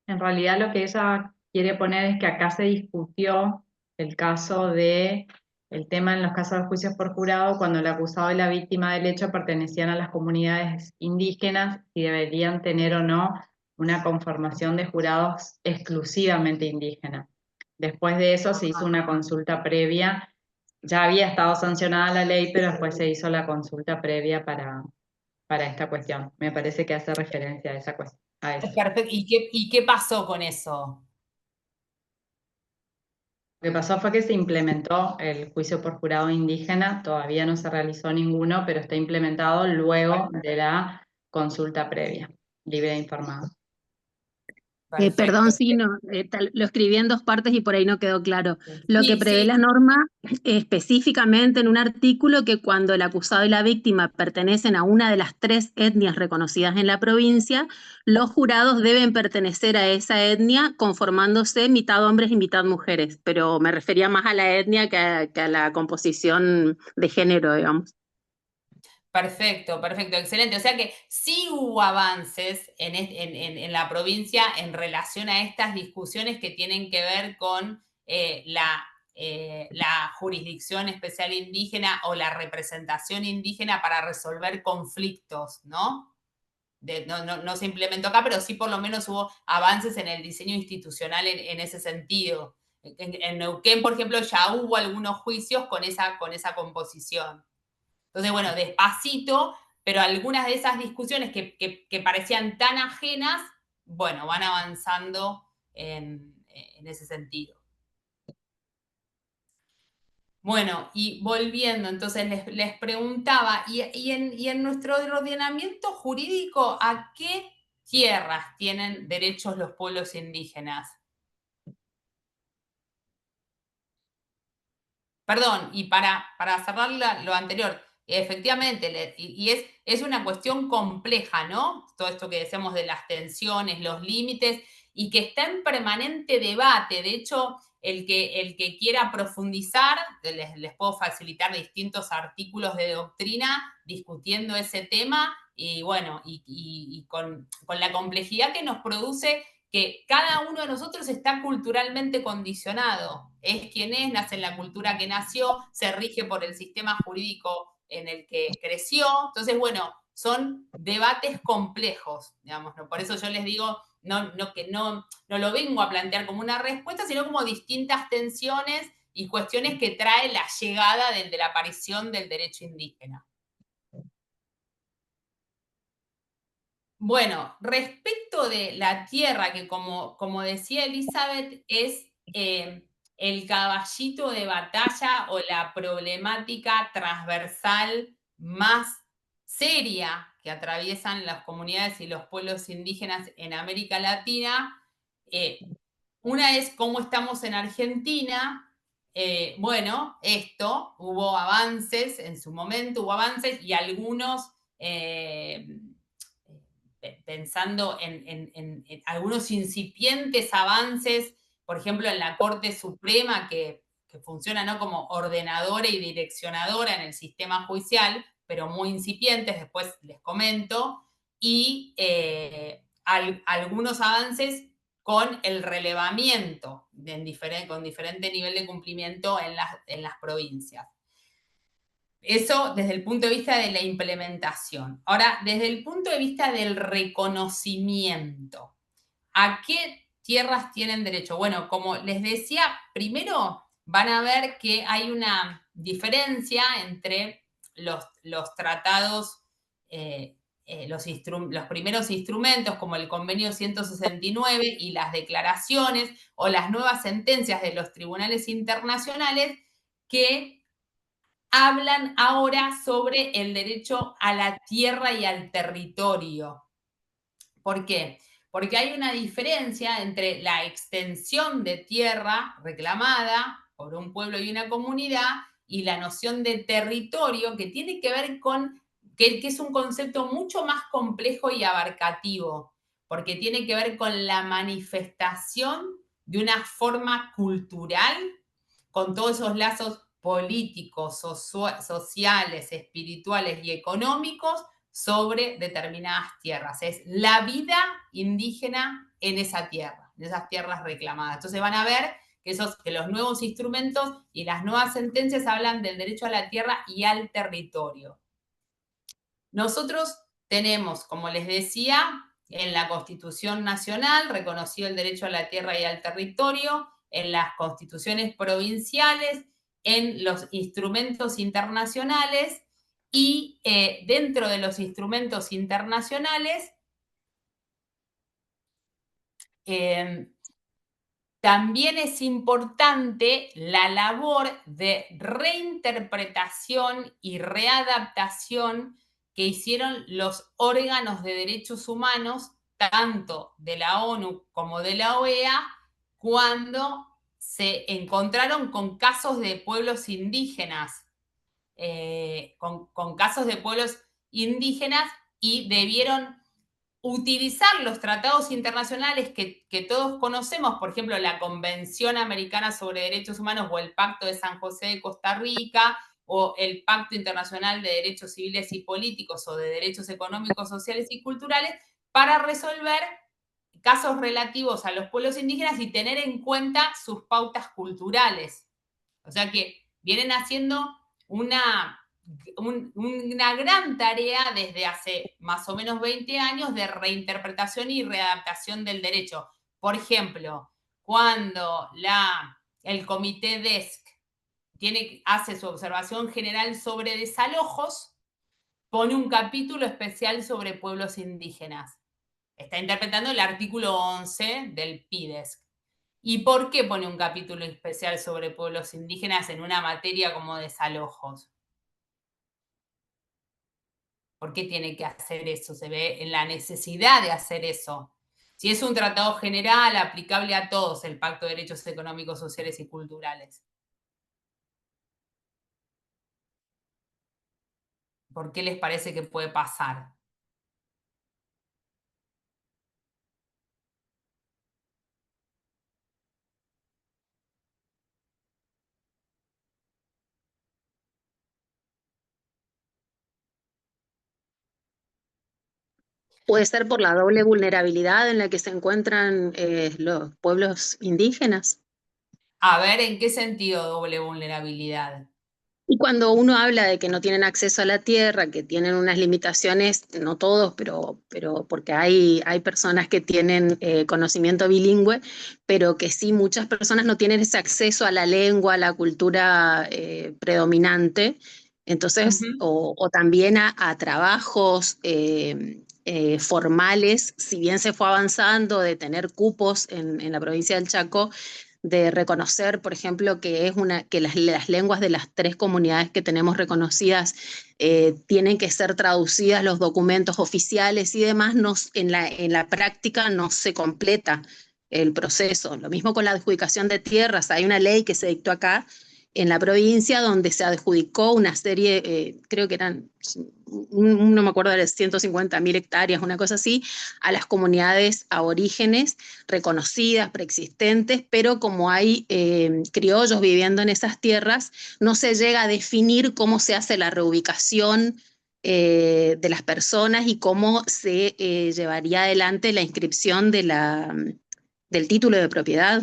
En realidad lo que ella quiere poner es que acá se discutió el caso de, el tema en los casos de juicios por jurado, cuando el acusado y la víctima del hecho pertenecían a las comunidades indígenas, si deberían tener o no una conformación de jurados exclusivamente indígenas. Después de eso se hizo una consulta previa, ya había estado sancionada la ley, pero después se hizo la consulta previa para esta cuestión. Me parece que hace referencia a esa cuestión. Perfecto. ¿Y qué pasó con eso? Lo que pasó fue que se implementó el juicio por jurado indígena, todavía no se realizó ninguno, pero está implementado luego de la consulta previa, libre e informada. Perdón, Perfecto. sí, no, lo escribí en dos partes y por ahí no quedó claro. Lo Sí, que prevé sí. la norma específicamente en un artículo que cuando el acusado y la víctima pertenecen a una de las 3 etnias reconocidas en la provincia, los jurados deben pertenecer a esa etnia conformándose mitad hombres y mitad mujeres, pero me refería más a la etnia que a la composición de género, digamos. Perfecto, perfecto, excelente. O sea que sí hubo avances en la provincia en relación a estas discusiones que tienen que ver con la jurisdicción especial indígena o la representación indígena para resolver conflictos, ¿no? No se implementó acá, pero sí por lo menos hubo avances en el diseño institucional en ese sentido. En Neuquén, por ejemplo, ya hubo algunos juicios con esa composición. Entonces, bueno, despacito, pero algunas de esas discusiones que parecían tan ajenas, bueno, van avanzando en ese sentido. Bueno, y volviendo, entonces les preguntaba, y en nuestro ordenamiento jurídico, ¿a qué tierras tienen derechos los pueblos indígenas? Perdón, y para cerrar lo anterior, efectivamente, y es una cuestión compleja, ¿no? Todo esto que decíamos de las tensiones, los límites, y que está en permanente debate. De hecho, el que quiera profundizar, les puedo facilitar distintos artículos de doctrina discutiendo ese tema, y bueno, y con la complejidad que nos produce que cada uno de nosotros está culturalmente condicionado. Es quien es, nace en la cultura que nació, se rige por el sistema jurídico en el que creció. Entonces, bueno, son debates complejos, digamos, ¿no? Por eso yo les digo que no lo vengo a plantear como una respuesta, sino como distintas tensiones y cuestiones que trae la llegada de la aparición del derecho indígena. Bueno, respecto de la tierra, que como decía Elizabeth, es el caballito de batalla o la problemática transversal más seria que atraviesan las comunidades y los pueblos indígenas en América Latina. Una es cómo estamos en Argentina. Bueno, hubo avances en su momento, hubo avances y algunos pensando en algunos incipientes avances, por ejemplo, en la Corte Suprema, que funciona, ¿no?, como ordenadora y direccionadora en el sistema judicial, pero muy incipientes, después les comento, y algunos avances con el relevamiento con diferente nivel de cumplimiento en las provincias. Eso desde el punto de vista de la implementación. Ahora, desde el punto de vista del reconocimiento, ¿a qué tierras tienen derecho? Bueno, como les decía, primero van a ver que hay una diferencia entre los tratados, los primeros instrumentos como el convenio 169 y las declaraciones o las nuevas sentencias de los tribunales internacionales que hablan ahora sobre el derecho a la tierra y al territorio. ¿Por qué? Porque hay una diferencia entre la extensión de tierra reclamada por un pueblo y una comunidad y la noción de territorio que tiene que ver con que es un concepto mucho más complejo y abarcativo, porque tiene que ver con la manifestación de una forma cultural con todos esos lazos políticos, sociales, espirituales y económicos sobre determinadas tierras. Es la vida indígena en esa tierra, en esas tierras reclamadas. Entonces van a ver que los nuevos instrumentos y las nuevas sentencias hablan del derecho a la tierra y al territorio. Nosotros tenemos, como les decía, en la Constitución Nacional reconocido el derecho a la tierra y al territorio, en las constituciones provinciales, en los instrumentos internacionales y dentro de los instrumentos internacionales también es importante la labor de reinterpretación y readaptación que hicieron los órganos de derechos humanos, tanto de la ONU como de la OEA, cuando se encontraron con casos de pueblos indígenas, con casos de pueblos indígenas y debieron utilizar los tratados internacionales que todos conocemos, por ejemplo, la Convención Americana sobre Derechos Humanos o el Pacto de San José de Costa Rica o el Pacto Internacional de Derechos Civiles y Políticos o de Derechos Económicos, Sociales y Culturales para resolver casos relativos a los pueblos indígenas y tener en cuenta sus pautas culturales. O sea que vienen haciendo una gran tarea desde hace más o menos 20 años de reinterpretación y readaptación del derecho. Por ejemplo, cuando el Comité DESC hace su observación general sobre desalojos, pone un capítulo especial sobre pueblos indígenas. Está interpretando el artículo 11 del PIDESC. ¿Y por qué pone un capítulo especial sobre pueblos indígenas en una materia como desalojos? ¿Por qué tiene que hacer eso? Se ve en la necesidad de hacer eso. Si es un tratado general aplicable a todos, el Pacto de Derechos Económicos, Sociales y Culturales. ¿Por qué les parece que puede pasar? Puede ser por la doble vulnerabilidad en la que se encuentran los pueblos indígenas. A ver, ¿en qué sentido doble vulnerabilidad? Y cuando uno habla de que no tienen acceso a la tierra, que tienen unas limitaciones, no todos, pero porque hay personas que tienen conocimiento bilingüe, pero que sí muchas personas no tienen ese acceso a la lengua, a la cultura predominante, entonces, o también a trabajos formales, si bien se fue avanzando de tener cupos en la provincia del Chaco, de reconocer, por ejemplo, que las lenguas de las 3 comunidades que tenemos reconocidas tienen que ser traducidas, los documentos oficiales y demás, en la práctica no se completa el proceso. Lo mismo con la adjudicación de tierras. Hay una ley que se dictó acá en la provincia donde se adjudicó una serie, creo que eran, no me acuerdo, de 150.000 hectáreas, una cosa así, a las comunidades aborígenes reconocidas, preexistentes, pero como hay criollos viviendo en esas tierras, no se llega a definir cómo se hace la reubicación de las personas y cómo se llevaría adelante la inscripción del título de propiedad.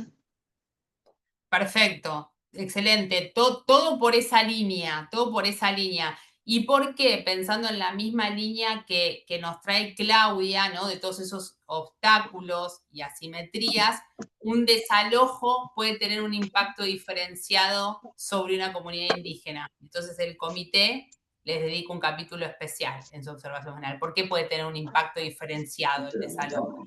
Perfecto, excelente. Todo por esa línea, todo por esa línea. ¿Y por qué? Pensando en la misma línea que nos trae Claudia, ¿no? De todos esos obstáculos y asimetrías, un desalojo puede tener un impacto diferenciado sobre una comunidad indígena. Entonces el comité les dedica un capítulo especial en su observación general. ¿Por qué puede tener un impacto diferenciado el desalojo?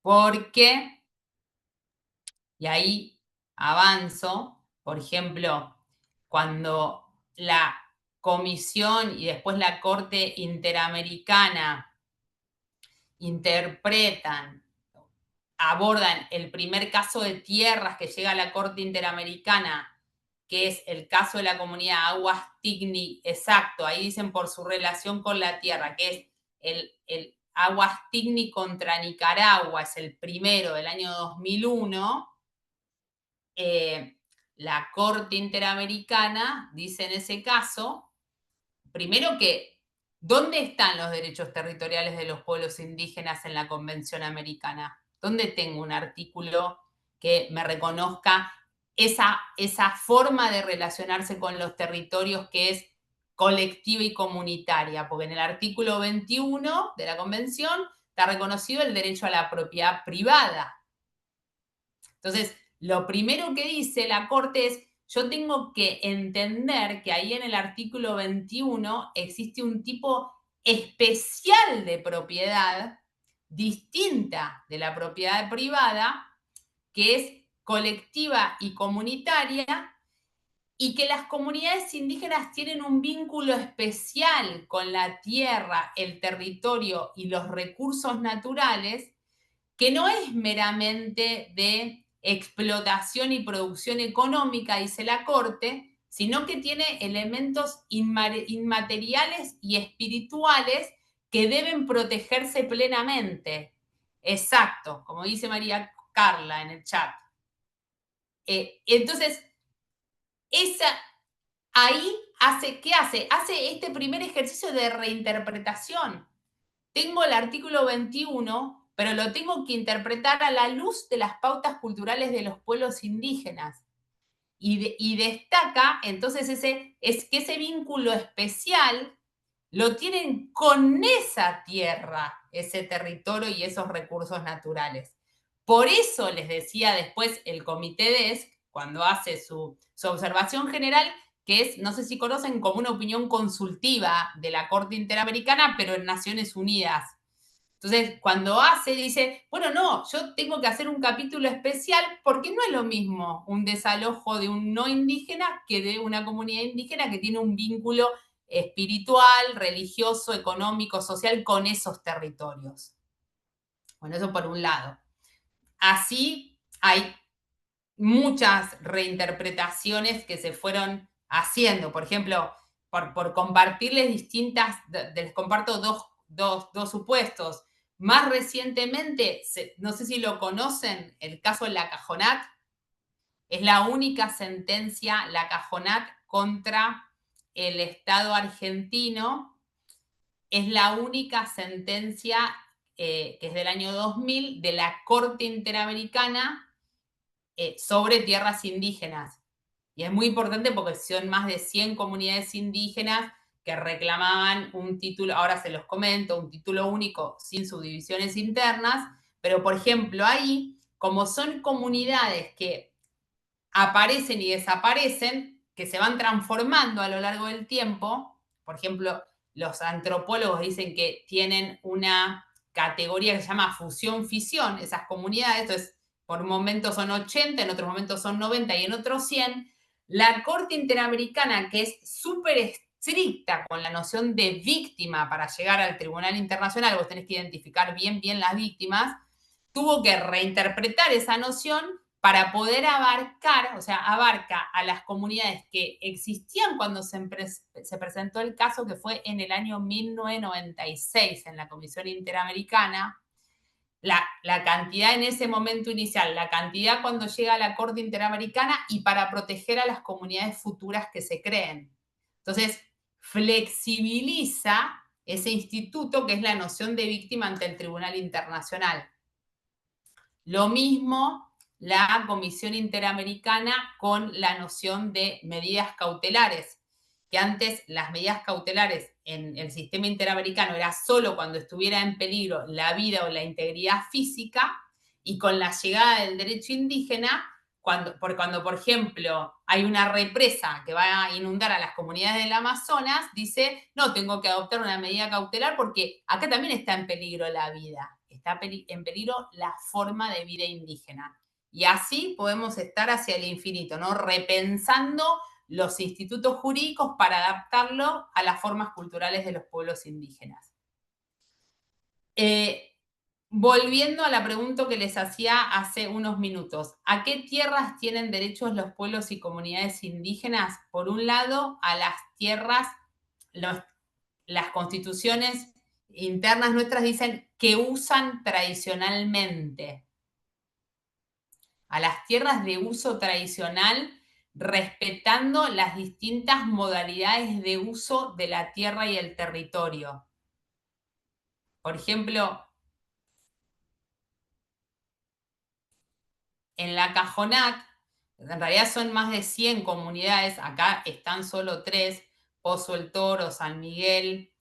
Porque, y ahí avanzo, por ejemplo, cuando la Comisión y después la Corte Interamericana interpretan abordan el primer caso de tierras que llega a la Corte Interamericana, que es el caso de la comunidad Aguas Tigni, exacto, ahí dicen por su relación con la tierra, que es el Aguas Tigni contra Nicaragua, es el primero del año 2001, la Corte Interamericana dice en ese caso, primero que, ¿dónde están los derechos territoriales de los pueblos indígenas en la Convención Americana? ¿Dónde tengo un artículo que me reconozca esa forma de relacionarse con los territorios que es colectiva y comunitaria? Porque en el artículo 21 de la Convención está reconocido el derecho a la propiedad privada. Entonces, lo primero que dice la Corte es, yo tengo que entender que ahí en el artículo 21 existe un tipo especial de propiedad distinta de la propiedad privada, que es colectiva y comunitaria, y que las comunidades indígenas tienen un vínculo especial con la tierra, el territorio y los recursos naturales, que no es meramente de explotación y producción económica, dice la Corte, sino que tiene elementos inmateriales y espirituales que deben protegerse plenamente. Exacto, como dice María Carla en el chat. Entonces, ahí ¿qué hace? Hace este primer ejercicio de reinterpretación. Tengo el artículo 21, pero lo tengo que interpretar a la luz de las pautas culturales de los pueblos indígenas. Y destaca entonces que ese vínculo especial lo tienen con esa tierra, ese territorio y esos recursos naturales. Por eso les decía después el Comité DESC, cuando hace su observación general, que es, no sé si conocen, como una opinión consultiva de la Corte Interamericana, pero en Naciones Unidas. Entonces, cuando dice, bueno, no, yo tengo que hacer un capítulo especial porque no es lo mismo un desalojo de un no indígena que de una comunidad indígena que tiene un vínculo espiritual, religioso, económico, social con esos territorios. Bueno, eso por un lado. Así hay muchas reinterpretaciones que se fueron haciendo. Por ejemplo, por compartirles les comparto dos supuestos. Más recientemente, no sé si lo conocen, el caso de la Cajonat. Es la única sentencia, la Cajonat, contra el Estado argentino. Es la única sentencia, que es del año 2000, de la Corte Interamericana sobre tierras indígenas. Y es muy importante porque son más de 100 comunidades indígenas que reclamaban un título, ahora se los comento, un título único sin subdivisiones internas, pero por ejemplo ahí, como son comunidades que aparecen y desaparecen, que se van transformando a lo largo del tiempo, por ejemplo, los antropólogos dicen que tienen una categoría que se llama fusión-fisión, esas comunidades, entonces por momentos son 80, en otros momentos son 90 y en otros 100, la Corte Interamericana, que es súper estricta con la noción de víctima para llegar al Tribunal Internacional, vos tenés que identificar bien las víctimas, tuvo que reinterpretar esa noción para poder abarca a las comunidades que existían cuando se presentó el caso, que fue en el año 1996 en la Comisión Interamericana. La cantidad en ese momento inicial, la cantidad cuando llega a la Corte Interamericana y para proteger a las comunidades futuras que se creen. Entonces, flexibiliza ese instituto que es la noción de víctima ante el Tribunal Internacional. Lo mismo la Comisión Interamericana con la noción de medidas cautelares, que antes las medidas cautelares en el sistema interamericano era solo cuando estuviera en peligro la vida o la integridad física, y con la llegada del derecho indígena, cuando por ejemplo, hay una represa que va a inundar a las comunidades del Amazonas, dice, no, tengo que adoptar una medida cautelar porque acá también está en peligro la vida, está en peligro la forma de vida indígena. Y así podemos estar hacia el infinito, ¿no? Repensando los institutos jurídicos para adaptarlo a las formas culturales de los pueblos indígenas. volviendo a la pregunta que les hacía hace unos minutos, ¿a qué tierras tienen derechos los pueblos y comunidades indígenas? Por un lado, a las tierras, las constituciones internas nuestras dicen que usan tradicionalmente. A las tierras de uso tradicional, respetando las distintas modalidades de uso de la tierra y el territorio. Por ejemplo, en la Cajonac, en realidad son más de 100 comunidades, acá están solo 3, Pozo el Toro, San Miguel,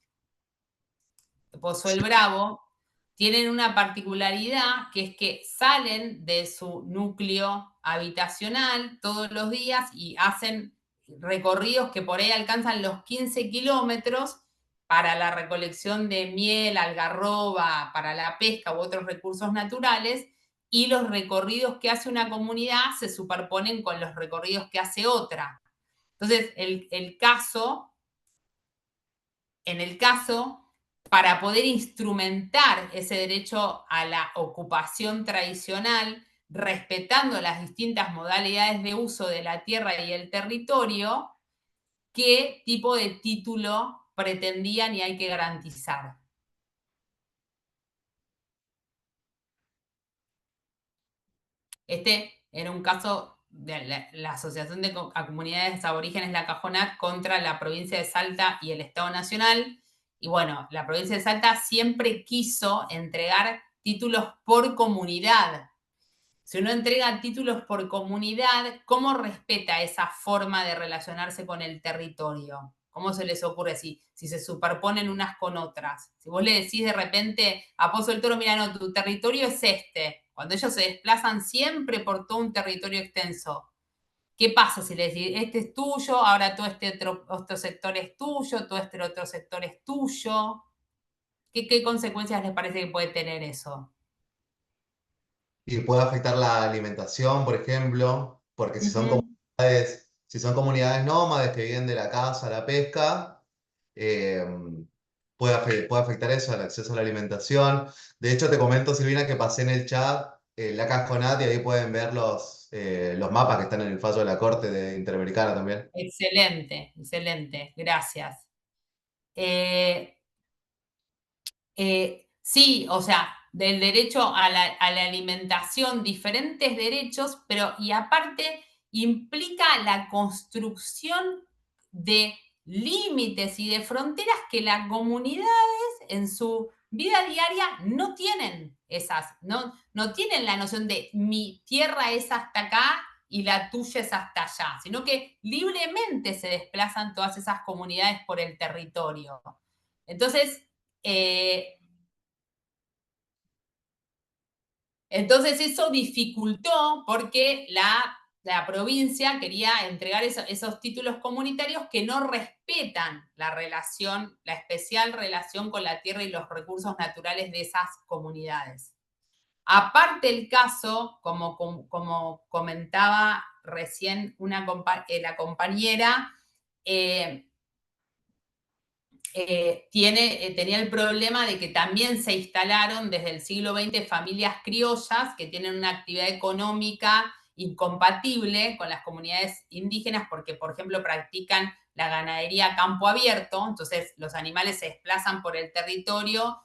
Pozo el Bravo, tienen una particularidad que es que salen de su núcleo habitacional todos los días y hacen recorridos que por ahí alcanzan los 15 kilómetros para la recolección de miel, algarroba, para la pesca u otros recursos naturales, y los recorridos que hace una comunidad se superponen con los recorridos que hace otra. Entonces, en el caso, para poder instrumentar ese derecho a la ocupación tradicional, respetando las distintas modalidades de uso de la tierra y el territorio, ¿qué tipo de título pretendían y hay que garantizar? Este era un caso de la Asociación de Comunidades Aborígenes La Cajonac contra la provincia de Salta y el Estado Nacional. Y bueno, la provincia de Salta siempre quiso entregar títulos por comunidad. Si uno entrega títulos por comunidad, ¿cómo respeta esa forma de relacionarse con el territorio? ¿Cómo se les ocurre si se superponen unas con otras? Si vos le decís de repente a Pozo del Toro, mira, no, tu territorio es este. Cuando ellos se desplazan siempre por todo un territorio extenso. ¿Qué pasa si le decís, este es tuyo, ahora todo este otro sector es tuyo, todo este otro sector es tuyo? ¿Qué consecuencias les parece que puede tener eso? Y puede afectar la alimentación, por ejemplo, porque si son comunidades nómades que viven de la caza a la pesca, eh, puede afectar eso, el acceso a la alimentación. De hecho, te comento, Silvina, que pasé en el chat la Cajonat y ahí pueden ver los mapas que están en el fallo de la Corte Interamericana también. Excelente, excelente, gracias. Sí, o sea, del derecho a la alimentación, diferentes derechos, pero y aparte implica la construcción de límites y de fronteras que las comunidades en su vida diaria no tienen no tienen la noción de mi tierra es hasta acá y la tuya es hasta allá, sino que libremente se desplazan todas esas comunidades por el territorio. Entonces, eso dificultó porque la provincia quería entregar esos títulos comunitarios que no respetan la especial relación con la tierra y los recursos naturales de esas comunidades. Aparte el caso, como comentaba recién la compañera, tenía el problema de que también se instalaron desde el siglo XX familias criollas que tienen una actividad económica incompatible con las comunidades indígenas porque, por ejemplo, practican la ganadería a campo abierto, entonces los animales se desplazan por el territorio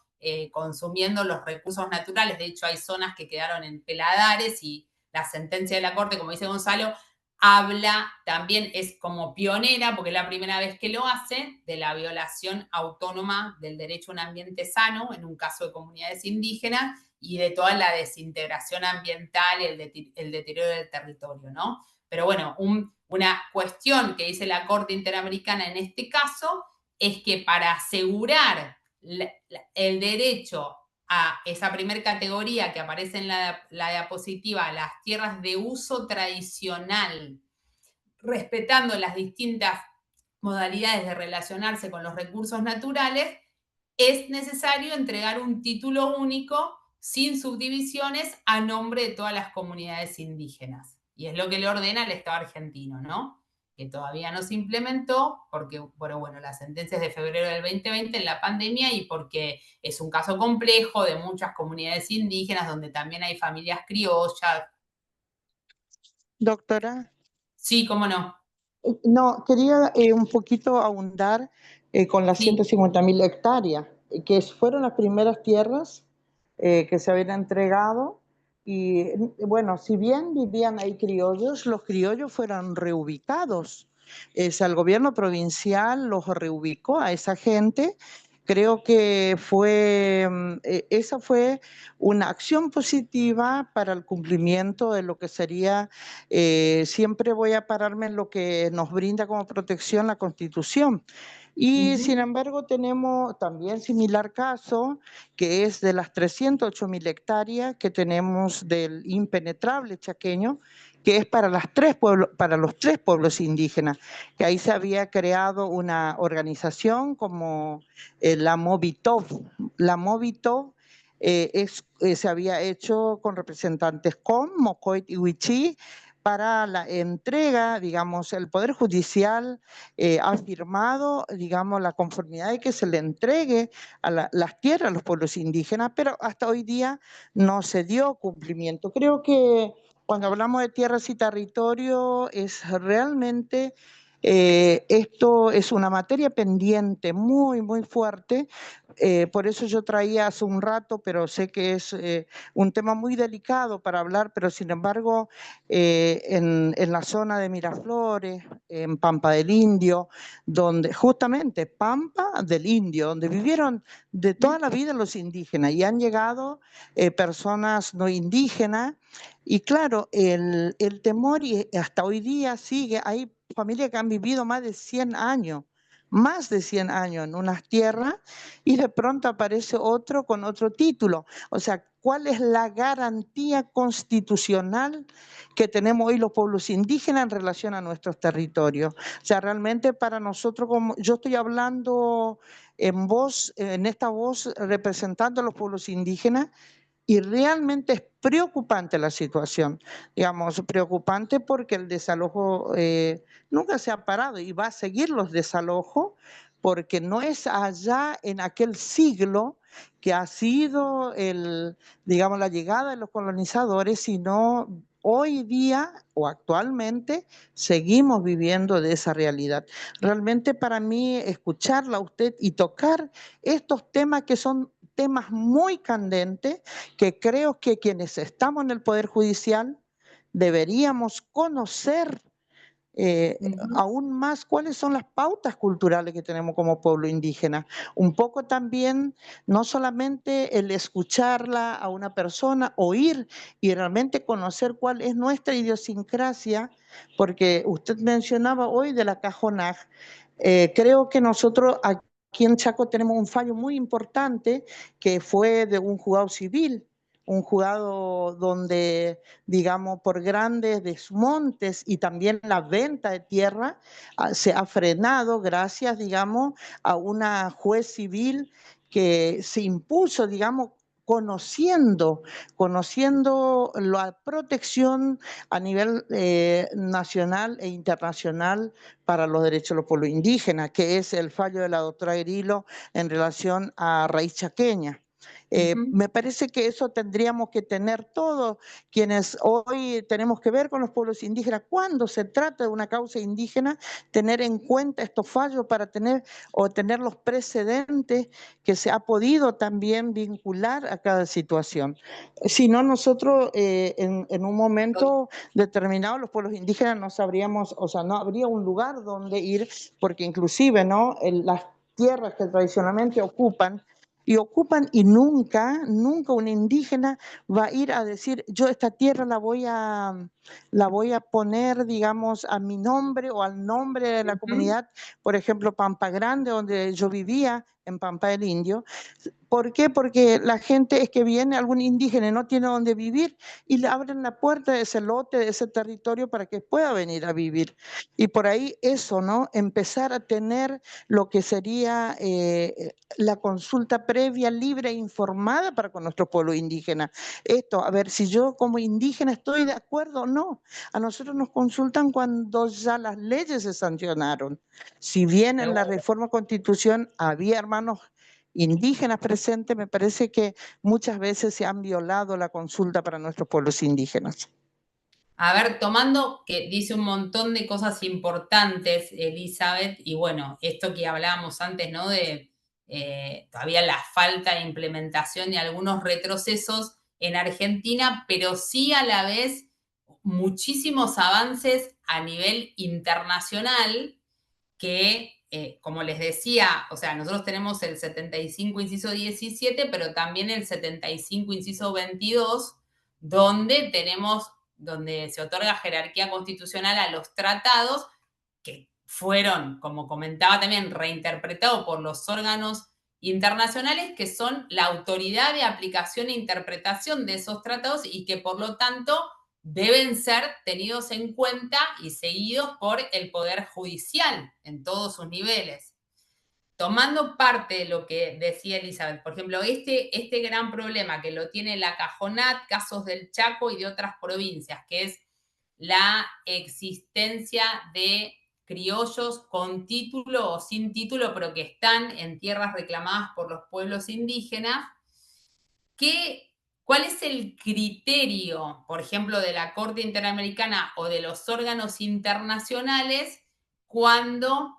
consumiendo los recursos naturales. De hecho, hay zonas que quedaron en peladares y la sentencia de la Corte, como dice Gonzalo, habla, también es como pionera, porque es la primera vez que lo hace, de la violación autónoma del derecho a un ambiente sano, en un caso de comunidades indígenas, y de toda la desintegración ambiental y el deterioro del territorio, ¿no? Pero bueno, una cuestión que dice la Corte Interamericana en este caso es que para asegurar el derecho a esa primera categoría que aparece en la diapositiva, las tierras de uso tradicional, respetando las distintas modalidades de relacionarse con los recursos naturales, es necesario entregar un título único sin subdivisiones a nombre de todas las comunidades indígenas. Y es lo que le ordena el Estado argentino, ¿no? que todavía no se implementó, porque, bueno, la sentencia es de febrero del 2020 en la pandemia y porque es un caso complejo de muchas comunidades indígenas donde también hay familias criollas. Doctora. Sí, cómo no. No, quería un poquito ahondar con las 150.000 hectáreas, que fueron las primeras tierras que se habían entregado. Y bueno, si bien vivían ahí criollos, los criollos fueron reubicados. El gobierno provincial los reubicó a esa gente. Creo que esa fue una acción positiva para el cumplimiento de lo que sería, siempre voy a pararme en lo que nos brinda como protección la Constitución. Y sin embargo tenemos también similar caso, que es de las 308.000 hectáreas que tenemos del impenetrable chaqueño, que es para los tres pueblos indígenas, que ahí se había creado una organización como la Movitov. La Movitov se había hecho con representantes con Mocoit y Huichí para la entrega, digamos, el Poder Judicial ha firmado, digamos, la conformidad de que se le entregue a las tierras a los pueblos indígenas, pero hasta hoy día no se dio cumplimiento. Creo que cuando hablamos de tierras y territorio es realmente esto es una materia pendiente muy, muy fuerte. Por eso yo traía hace un rato, pero sé que es un tema muy delicado para hablar, pero sin embargo, en la zona de Miraflores, en Pampa del Indio, donde justamente Pampa del Indio, donde vivieron de toda la vida los indígenas y han llegado personas no indígenas. Y claro, el temor y hasta hoy día sigue, hay familias que han vivido más de 100 años en unas tierras y de pronto aparece otro con otro título. O sea, ¿cuál es la garantía constitucional que tenemos hoy los pueblos indígenas en relación a nuestros territorios? O sea, realmente para nosotros, como yo estoy hablando en esta voz representando a los pueblos indígenas, y realmente es preocupante la situación, digamos, preocupante porque el desalojo nunca se ha parado y va a seguir los desalojos porque no es allá en aquel siglo que ha sido digamos, la llegada de los colonizadores, sino hoy día o actualmente seguimos viviendo de esa realidad. Realmente para mí escucharla a usted y tocar estos temas que son temas muy candentes, que creo que quienes estamos en el Poder Judicial deberíamos conocer aún más cuáles son las pautas culturales que tenemos como pueblo indígena. Un poco también, no solamente el escucharla a una persona, oír y realmente conocer cuál es nuestra idiosincrasia, porque usted mencionaba hoy de la Cajonaj. Creo que nosotros aquí en Chaco tenemos un fallo muy importante que fue de un juzgado civil, un juzgado donde, digamos, por grandes desmontes y también la venta de tierra se ha frenado gracias, digamos, a una juez civil que se impuso, digamos, conociendo la protección a nivel nacional e internacional para los derechos de los pueblos indígenas, que es el fallo de la doctora Grillo en relación a raíz chaqueña. Me parece que eso tendríamos que tener todos quienes hoy tenemos que ver con los pueblos indígenas. Cuando se trata de una causa indígena, tener en cuenta estos fallos para tener los precedentes que se ha podido también vincular a cada situación. Si no, nosotros en un momento determinado los pueblos indígenas no sabríamos, o sea, no habría un lugar donde ir, porque inclusive, ¿no? Las tierras que tradicionalmente ocupan y nunca un indígena va a ir a decir, yo esta tierra la voy a poner, digamos, a mi nombre o al nombre de la comunidad, por ejemplo, Pampa Grande, donde yo vivía, en Pampa del Indio. ¿Por qué? Porque la gente es que viene algún indígena y no tiene dónde vivir y le abren la puerta de ese lote, de ese territorio para que pueda venir a vivir. Y por ahí eso, ¿no? Empezar a tener lo que sería la consulta previa, libre e informada para con nuestro pueblo indígena. Esto, a ver, si yo como indígena estoy de acuerdo o no. A nosotros nos consultan cuando ya las leyes se sancionaron. Si bien en la reforma constitución había hermanos indígenas presentes, me parece que muchas veces se han violado la consulta para nuestros pueblos indígenas. A ver, tomando que dice un montón de cosas importantes, Elizabeth, y bueno, esto que hablábamos antes, ¿no? De todavía la falta de implementación y algunos retrocesos en Argentina, pero sí a la vez muchísimos avances a nivel internacional que, como les decía, o sea, nosotros tenemos el 75 inciso 17, pero también el 75 inciso 22, donde se otorga jerarquía constitucional a los tratados que fueron, como comentaba también, reinterpretados por los órganos internacionales, que son la autoridad de aplicación e interpretación de esos tratados y que por lo tanto deben ser tenidos en cuenta y seguidos por el Poder Judicial en todos sus niveles. Tomando parte de lo que decía Elizabeth, por ejemplo, este gran problema que lo tiene la Cajonat, casos del Chaco y de otras provincias, que es la existencia de criollos con título o sin título, pero que están en tierras reclamadas por los pueblos indígenas, ¿cuál es el criterio, por ejemplo, de la Corte Interamericana o de los órganos internacionales cuando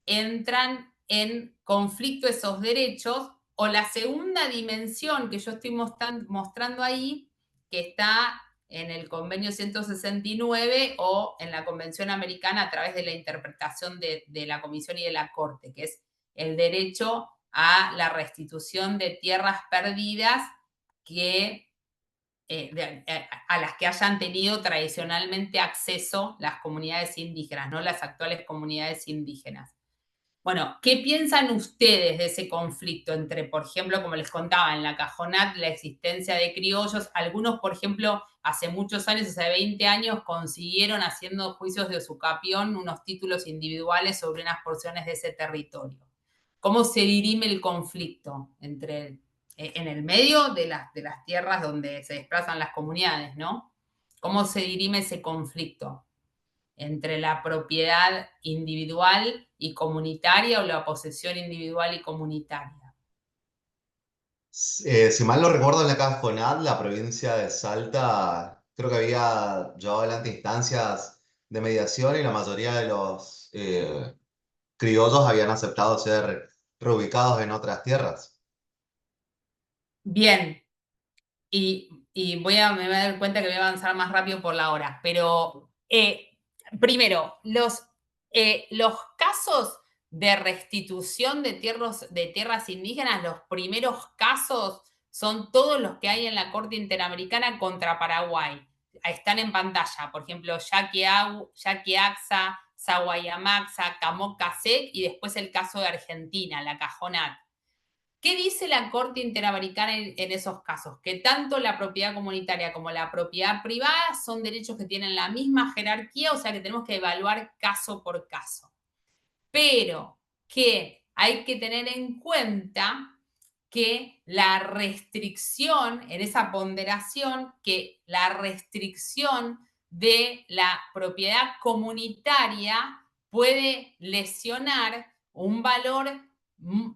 entran en conflicto esos derechos? O la segunda dimensión que yo estoy mostrando ahí, que está en el convenio 169 o en la Convención Americana a través de la interpretación de la Comisión y de la Corte, que es el derecho a la restitución de tierras perdidas a las que hayan tenido tradicionalmente acceso las comunidades indígenas, no las actuales comunidades indígenas. Bueno, ¿qué piensan ustedes de ese conflicto entre, por ejemplo, como les contaba, en la Cajonat, la existencia de criollos? Algunos, por ejemplo, hace muchos años, hace 20 años, consiguieron, haciendo juicios de usucapión, unos títulos individuales sobre unas porciones de ese territorio. ¿Cómo se dirime el conflicto en el medio de las tierras donde se desplazan las comunidades, ¿no? ¿Cómo se dirime ese conflicto entre la propiedad individual y comunitaria o la posesión individual y comunitaria? Si mal no recuerdo, en la Cajonat, la provincia de Salta, creo que había llevado adelante instancias de mediación y la mayoría de los criollos habían aceptado ser reubicados en otras tierras. Bien, y me voy a dar cuenta que voy a avanzar más rápido por la hora, pero primero, los casos de restitución de tierras indígenas, los primeros casos son todos los que hay en la Corte Interamericana contra Paraguay. Están en pantalla, por ejemplo, Yaquiaxa, Saguayamaxa, Camocasec y después el caso de Argentina, la Cajonat. ¿Qué dice la Corte Interamericana en esos casos? Que tanto la propiedad comunitaria como la propiedad privada son derechos que tienen la misma jerarquía, o sea que tenemos que evaluar caso por caso. Pero que hay que tener en cuenta que la restricción, en esa ponderación, que la restricción de la propiedad comunitaria puede lesionar un valor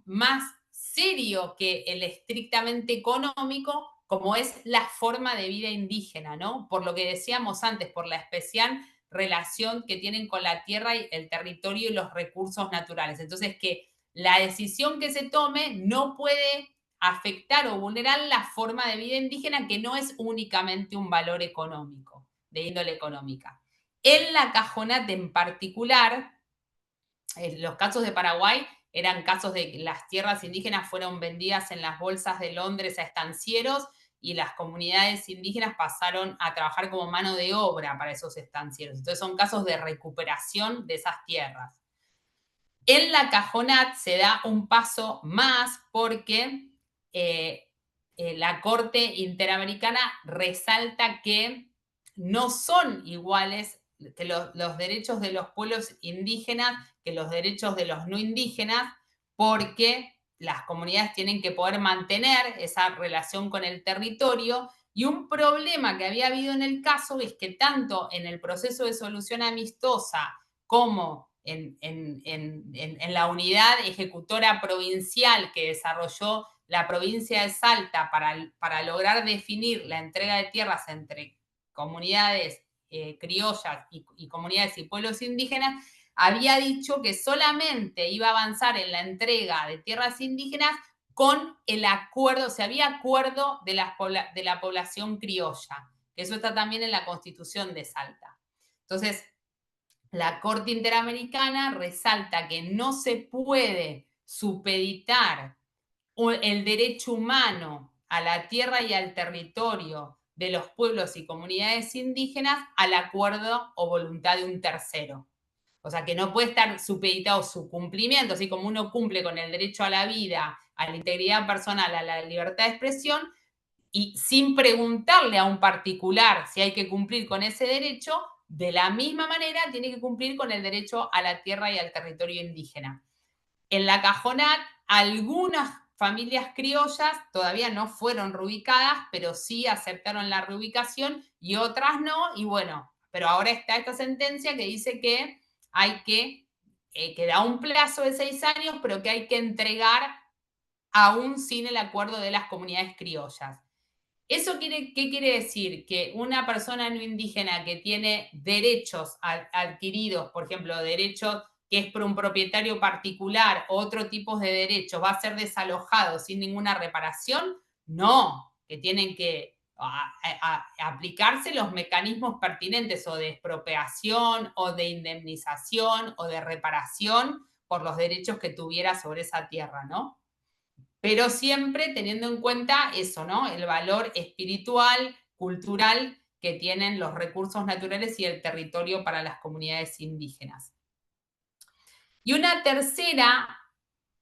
más serio que el estrictamente económico, como es la forma de vida indígena, ¿no? Por lo que decíamos antes, por la especial relación que tienen con la tierra y el territorio y los recursos naturales. Entonces, que la decisión que se tome no puede afectar o vulnerar la forma de vida indígena, que no es únicamente un valor económico, de índole económica. En la Cajonat en particular, los casos de Paraguay eran casos de que las tierras indígenas fueron vendidas en las bolsas de Londres a estancieros y las comunidades indígenas pasaron a trabajar como mano de obra para esos estancieros. Entonces son casos de recuperación de esas tierras. En la Cajonat se da un paso más porque la Corte Interamericana resalta que no son iguales que los derechos de los pueblos indígenas que los derechos de los no indígenas, porque las comunidades tienen que poder mantener esa relación con el territorio Y un problema que había habido en el caso es que tanto en el proceso de solución amistosa como en la unidad ejecutora provincial que desarrolló la provincia de Salta para lograr definir la entrega de tierras entre comunidades criollas y comunidades y pueblos indígenas, había dicho que solamente iba a avanzar en la entrega de tierras indígenas con el acuerdo, había acuerdo de la población criolla, que eso está también en la Constitución de Salta. Entonces, la Corte Interamericana resalta que no se puede supeditar el derecho humano a la tierra y al territorio de los pueblos y comunidades indígenas al acuerdo o voluntad de un tercero. O sea, que no puede estar supeditado su cumplimiento, así como uno cumple con el derecho a la vida, a la integridad personal, a la libertad de expresión, y sin preguntarle a un particular si hay que cumplir con ese derecho, de la misma manera tiene que cumplir con el derecho a la tierra y al territorio indígena. En la Cajonat, algunas familias criollas todavía no fueron reubicadas, pero sí aceptaron la reubicación y otras no, y bueno, pero ahora está esta sentencia que dice que hay que da un plazo de 6 años, pero que hay que entregar aún sin el acuerdo de las comunidades criollas. ¿Eso qué quiere decir? Que una persona no indígena que tiene derechos adquiridos, por ejemplo, derechos que es por un propietario particular o otro tipo de derechos, ¿va a ser desalojado sin ninguna reparación? No, que tienen que aplicarse los mecanismos pertinentes o de expropiación o de indemnización o de reparación por los derechos que tuviera sobre esa tierra, ¿no? Pero siempre teniendo en cuenta eso, ¿no? El valor espiritual, cultural que tienen los recursos naturales y el territorio para las comunidades indígenas. Y una tercera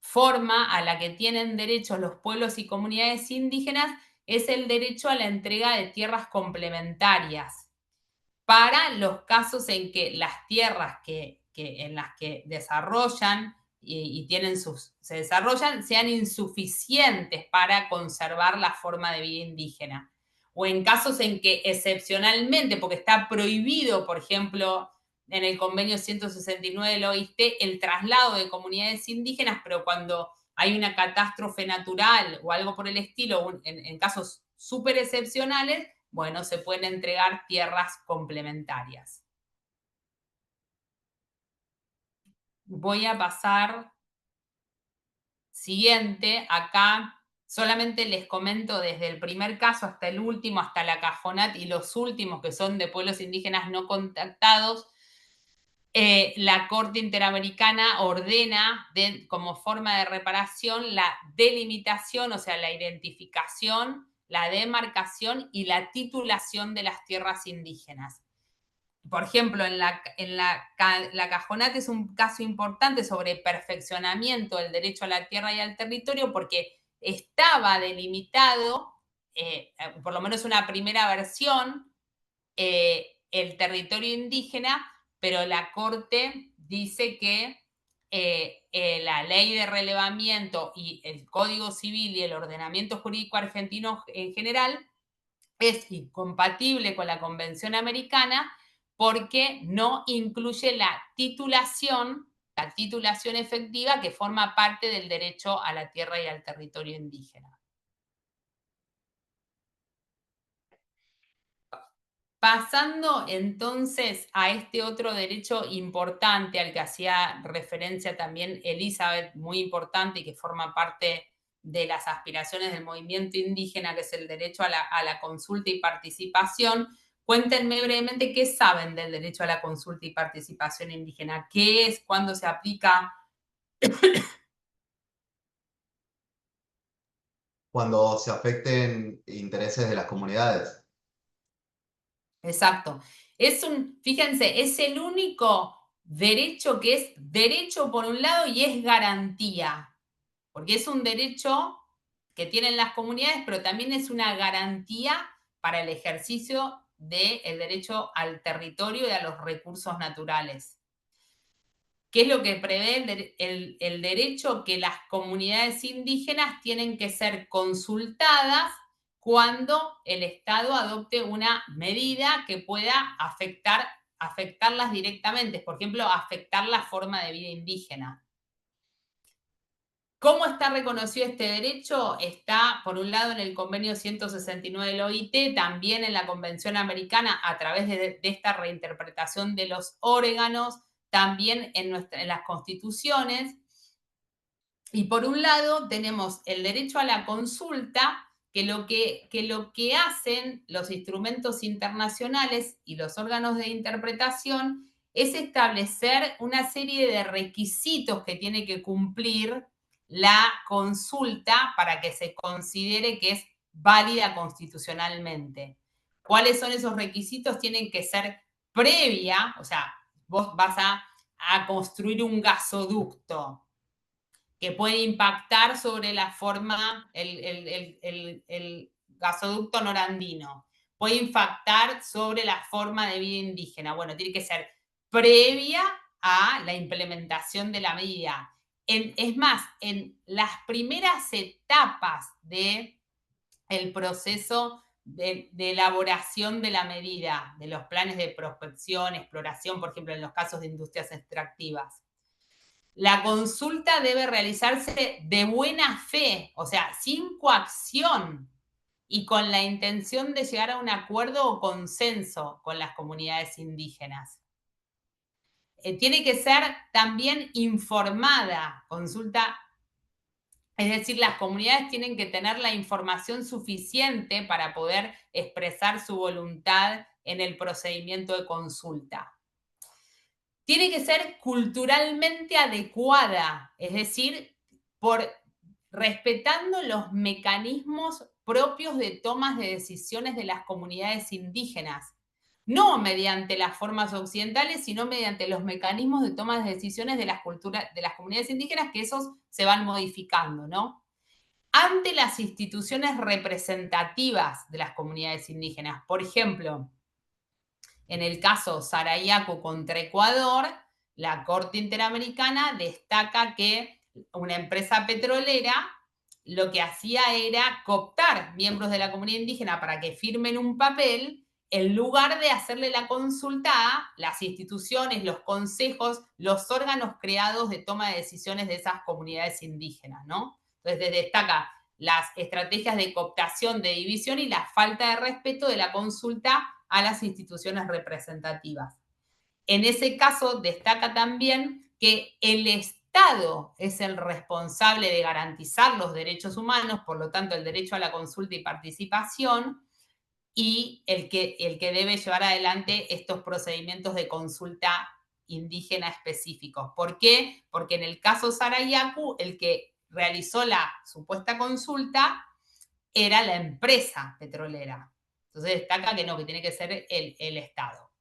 forma a la que tienen derecho los pueblos y comunidades indígenas es el derecho a la entrega de tierras complementarias para los casos en que las tierras en las que desarrollan y se desarrollan sean insuficientes para conservar la forma de vida indígena. O en casos en que excepcionalmente, porque está prohibido, por ejemplo, en el convenio 169 del OIT, el traslado de comunidades indígenas, pero cuando hay una catástrofe natural o algo por el estilo, en casos súper excepcionales, bueno, se pueden entregar tierras complementarias. Voy a pasar siguiente. Acá solamente les comento desde el primer caso hasta el último, hasta la Cajonat y los últimos que son de pueblos indígenas no contactados. La Corte Interamericana ordena como forma de reparación la delimitación, o sea, la identificación, la demarcación y la titulación de las tierras indígenas. Por ejemplo, la Cajonat es un caso importante sobre perfeccionamiento del derecho a la tierra y al territorio porque estaba delimitado, por lo menos una primera versión, el territorio indígena, pero la Corte dice que la ley de relevamiento y el Código Civil y el ordenamiento jurídico argentino en general es incompatible con la Convención Americana porque no incluye la titulación efectiva que forma parte del derecho a la tierra y al territorio indígena. Pasando entonces a este otro derecho importante al que hacía referencia también Elizabeth, muy importante y que forma parte de las aspiraciones del movimiento indígena, que es el derecho a la consulta y participación. Cuéntenme brevemente qué saben del derecho a la consulta y participación indígena, qué es, cuándo se aplica. Cuando se afecten intereses de las comunidades. Exacto. Fíjense, es el único derecho que es derecho por un lado y es garantía, porque es un derecho que tienen las comunidades, pero también es una garantía para el ejercicio del derecho al territorio y a los recursos naturales. ¿Qué es lo que prevé el derecho? Que las comunidades indígenas tienen que ser consultadas cuando el Estado adopte una medida que pueda afectarlas directamente, por ejemplo, afectar la forma de vida indígena. ¿Cómo está reconocido este derecho? Está, por un lado, en el convenio 169 de la OIT, también en la Convención Americana, a través de esta reinterpretación de los órganos, también en las constituciones. Y por un lado, tenemos el derecho a la consulta, que lo que hacen los instrumentos internacionales y los órganos de interpretación es establecer una serie de requisitos que tiene que cumplir la consulta para que se considere que es válida constitucionalmente. ¿Cuáles son esos requisitos? Tienen que ser previa, o sea, vos vas a construir un gasoducto que puede impactar sobre la forma, el gasoducto norandino, puede impactar sobre la forma de vida indígena. Bueno, tiene que ser previa a la implementación de la medida. Es más, en las primeras etapas del proceso de elaboración de la medida, de los planes de prospección, exploración, por ejemplo, en los casos de industrias extractivas, la consulta debe realizarse de buena fe, o sea, sin coacción y con la intención de llegar a un acuerdo o consenso con las comunidades indígenas. Tiene que ser también informada, consulta, es decir, las comunidades tienen que tener la información suficiente para poder expresar su voluntad en el procedimiento de consulta. Tiene que ser culturalmente adecuada, es decir, respetando los mecanismos propios de tomas de decisiones de las comunidades indígenas, no mediante las formas occidentales, sino mediante los mecanismos de toma de decisiones de las comunidades indígenas, que esos se van modificando, ¿no? Ante las instituciones representativas de las comunidades indígenas, por ejemplo, en el caso Sarayaku contra Ecuador, la Corte Interamericana destaca que una empresa petrolera lo que hacía era cooptar miembros de la comunidad indígena para que firmen un papel en lugar de hacerle la consulta a las instituciones, los consejos, los órganos creados de toma de decisiones de esas comunidades indígenas, ¿no? Entonces destaca las estrategias de cooptación, de división y la falta de respeto de la consulta a las instituciones representativas. En ese caso, destaca también que el Estado es el responsable de garantizar los derechos humanos, por lo tanto, el derecho a la consulta y participación, y el que debe llevar adelante estos procedimientos de consulta indígena específicos. ¿Por qué? Porque en el caso Sarayaku, el que realizó la supuesta consulta era la empresa petrolera. Entonces destaca que no, que tiene que ser el Estado.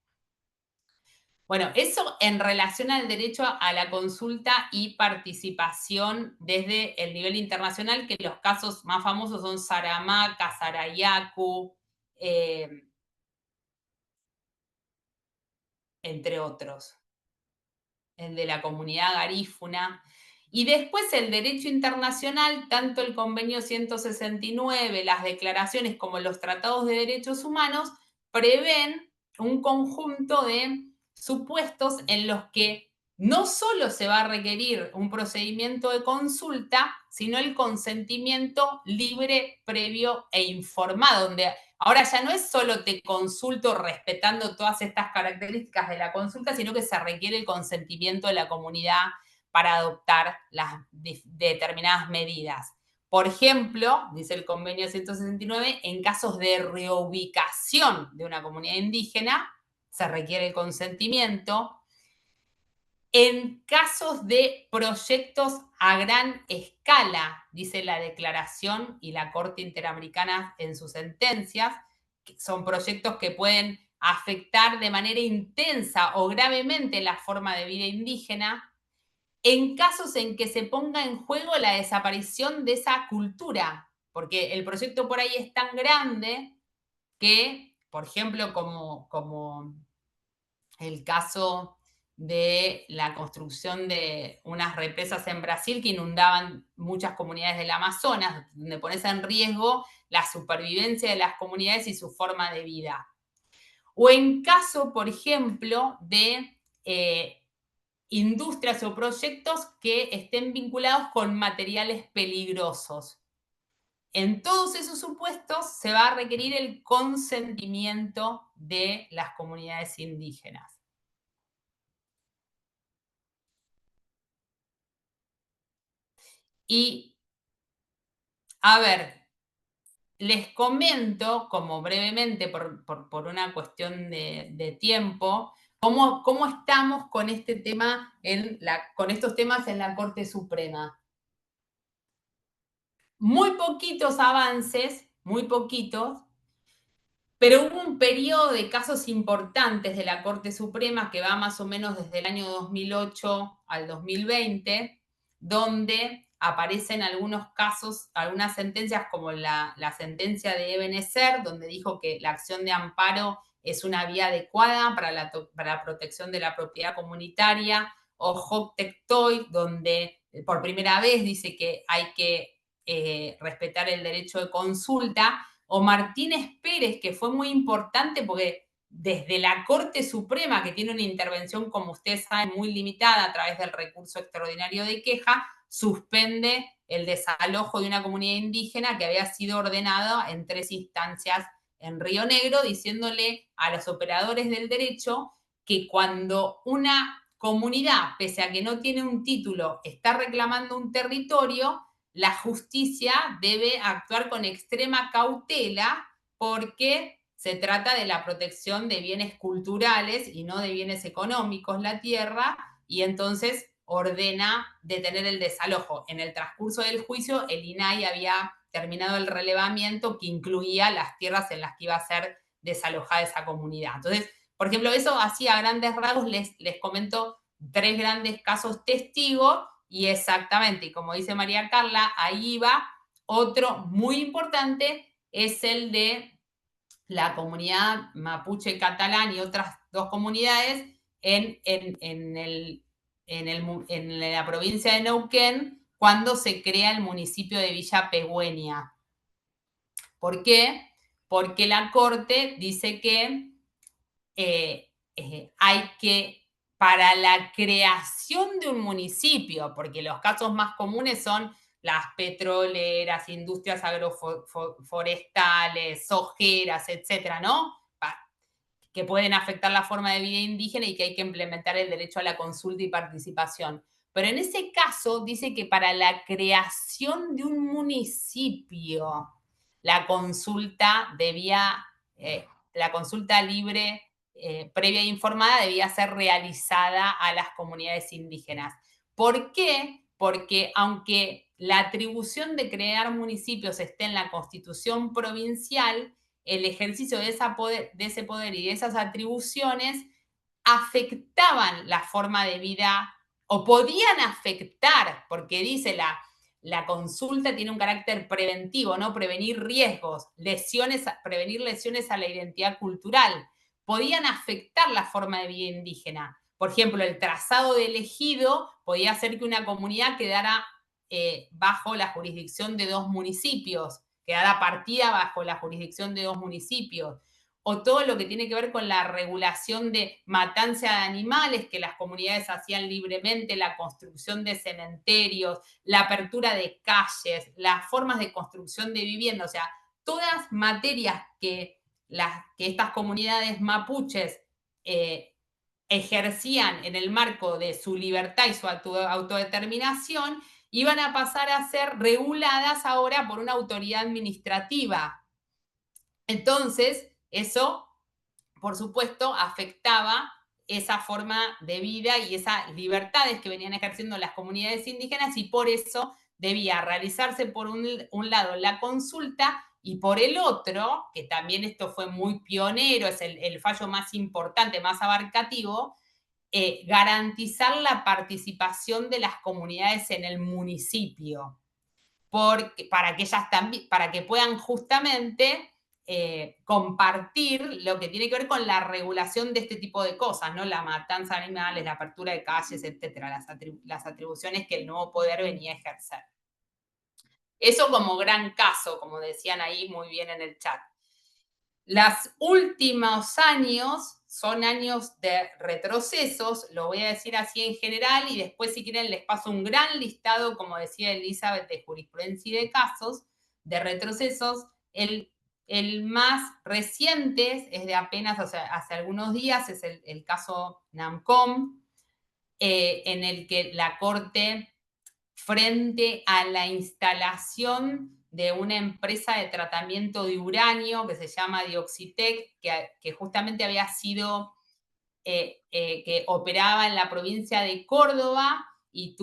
Bueno, eso en relación al derecho a la consulta y participación desde el nivel internacional, que los casos más famosos son Saramacca, Sarayaku, entre otros. El de la comunidad garífuna. Y después el derecho internacional, tanto el convenio 169, las declaraciones como los tratados de derechos humanos, prevén un conjunto de supuestos en los que no solo se va a requerir un procedimiento de consulta, sino el consentimiento libre, previo e informado, donde ahora ya no es solo te consulto respetando todas estas características de la consulta, sino que se requiere el consentimiento de la comunidad para adoptar las determinadas medidas. Por ejemplo, dice el convenio 169, en casos de reubicación de una comunidad indígena, se requiere el consentimiento. En casos de proyectos a gran escala, dice la declaración y la Corte Interamericana en sus sentencias, que son proyectos que pueden afectar de manera intensa o gravemente la forma de vida indígena, en casos en que se ponga en juego la desaparición de esa cultura, porque el proyecto por ahí es tan grande que, por ejemplo, como el caso de la construcción de unas represas en Brasil que inundaban muchas comunidades del Amazonas, donde pones en riesgo la supervivencia de las comunidades y su forma de vida. O en caso, por ejemplo, de industrias o proyectos que estén vinculados con materiales peligrosos. En todos esos supuestos se va a requerir el consentimiento de las comunidades indígenas. Y, a ver, les comento, como brevemente, por una cuestión de tiempo, cómo estamos con este tema, con estos temas en la Corte Suprema. Muy poquitos avances, muy poquitos, pero hubo un periodo de casos importantes de la Corte Suprema que va más o menos desde el año 2008 al 2020, donde aparecen algunos casos, algunas sentencias como la sentencia de Ebenezer, donde dijo que la acción de amparo es una vía adecuada para la protección de la propiedad comunitaria, o Hoc Tectoy, donde por primera vez dice que hay que respetar el derecho de consulta, o Martínez Pérez, que fue muy importante porque desde la Corte Suprema, que tiene una intervención, como ustedes saben, muy limitada a través del recurso extraordinario de queja, suspende el desalojo de una comunidad indígena que había sido ordenada en 3 instancias en Río Negro, diciéndole a los operadores del derecho que cuando una comunidad, pese a que no tiene un título, está reclamando un territorio, la justicia debe actuar con extrema cautela porque se trata de la protección de bienes culturales y no de bienes económicos, la tierra, y entonces ordena detener el desalojo. En el transcurso del juicio, el INAI había terminado el relevamiento que incluía las tierras en las que iba a ser desalojada esa comunidad. Entonces, por ejemplo, eso así a grandes rasgos les comento 3 grandes casos testigos. Y exactamente, y como dice María Carla, ahí va otro muy importante, es el de la comunidad mapuche catalán y otras 2 comunidades en la provincia de Neuquén, cuando se crea el municipio de Villa Pegüeña. ¿Por qué? Porque la Corte dice que hay que, para la creación de un municipio, porque los casos más comunes son las petroleras, industrias agroforestales, sojeras, etcétera, ¿no? Que pueden afectar la forma de vida indígena y que hay que implementar el derecho a la consulta y participación. Pero en ese caso dice que para la creación de un municipio, la consulta libre, previa e informada, debía ser realizada a las comunidades indígenas. ¿Por qué? Porque aunque la atribución de crear municipios esté en la Constitución provincial, el ejercicio de ese poder y de esas atribuciones afectaban la forma de vida, o podían afectar, porque dice la consulta tiene un carácter preventivo, ¿no? Prevenir riesgos, prevenir lesiones a la identidad cultural. Podían afectar la forma de vida indígena. Por ejemplo, el trazado de ejido podía hacer que una comunidad quedara bajo la jurisdicción de 2 municipios, quedara partida bajo la jurisdicción de 2 municipios. O todo lo que tiene que ver con la regulación de matanza de animales que las comunidades hacían libremente, la construcción de cementerios, la apertura de calles, las formas de construcción de vivienda, o sea, todas materias que estas comunidades mapuches ejercían en el marco de su libertad y su autodeterminación, iban a pasar a ser reguladas ahora por una autoridad administrativa. Entonces, eso, por supuesto, afectaba esa forma de vida y esas libertades que venían ejerciendo las comunidades indígenas, y por eso debía realizarse por un lado la consulta, y por el otro, que también esto fue muy pionero, es el fallo más importante, más abarcativo, garantizar la participación de las comunidades en el municipio, para que puedan justamente compartir lo que tiene que ver con la regulación de este tipo de cosas, ¿no? La matanza de animales, la apertura de calles, etcétera, las atribuciones que el nuevo poder venía a ejercer. Eso como gran caso, como decían ahí muy bien en el chat. Los últimos años son años de retrocesos, lo voy a decir así en general, y después si quieren les paso un gran listado, como decía Elizabeth, de jurisprudencia y de casos, de retrocesos. El más reciente es de apenas, o sea, hace algunos días, es el caso NAMCOM, en el que la Corte, frente a la instalación de una empresa de tratamiento de uranio que se llama Dioxitec, que justamente había sido, que operaba en la provincia de Córdoba y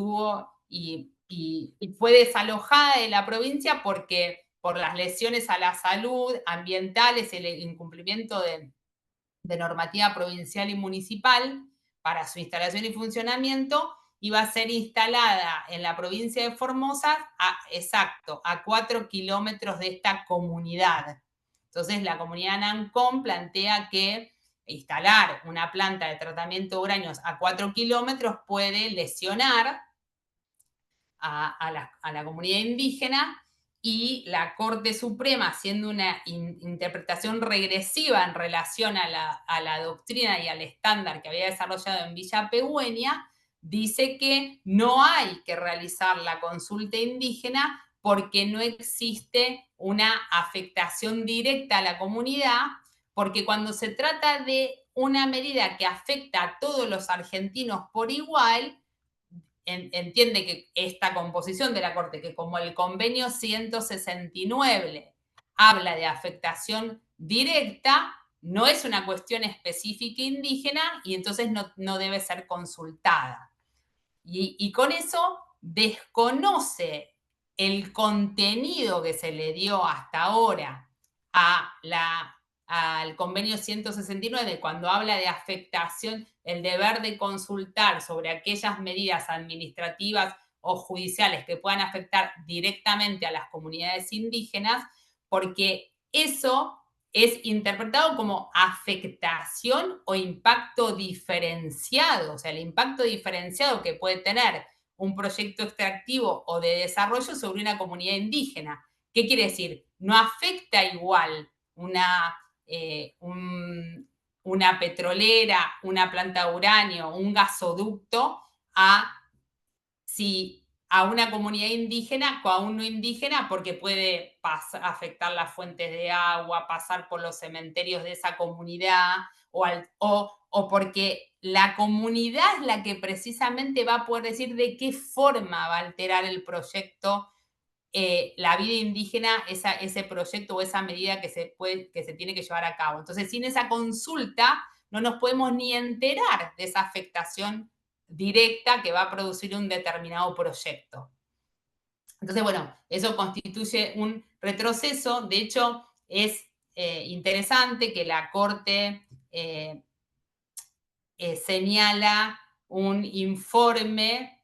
fue desalojada de la provincia porque por las lesiones a la salud ambientales, el incumplimiento de normativa provincial y municipal para su instalación y funcionamiento, iba a ser instalada en la provincia de Formosa, a 4 kilómetros de esta comunidad. Entonces, la comunidad NAMCOM plantea que instalar una planta de tratamiento de uráneos a 4 kilómetros puede lesionar a la comunidad indígena, y la Corte Suprema, haciendo una interpretación regresiva en relación a la doctrina y al estándar que había desarrollado en Villa Pegüeña, dice que no hay que realizar la consulta indígena porque no existe una afectación directa a la comunidad, porque cuando se trata de una medida que afecta a todos los argentinos por igual, entiende que esta composición de la Corte, que como el convenio 169 habla de afectación directa, no es una cuestión específica indígena y entonces no debe ser consultada. Y con eso desconoce el contenido que se le dio hasta ahora al convenio 169, cuando habla de afectación, el deber de consultar sobre aquellas medidas administrativas o judiciales que puedan afectar directamente a las comunidades indígenas, porque eso es interpretado como afectación o impacto diferenciado. O sea, el impacto diferenciado que puede tener un proyecto extractivo o de desarrollo sobre una comunidad indígena. ¿Qué quiere decir? No afecta igual una petrolera, una planta de uranio, un gasoducto a una comunidad indígena o a un no indígena, porque puede afectar las fuentes de agua, pasar por los cementerios de esa comunidad, o porque la comunidad es la que precisamente va a poder decir de qué forma va a alterar el proyecto, la vida indígena, ese proyecto o esa medida que se tiene que llevar a cabo. Entonces, sin esa consulta, no nos podemos ni enterar de esa afectación directa que va a producir un determinado proyecto. Entonces, bueno, eso constituye un retroceso. De hecho, es interesante que la Corte señala un informe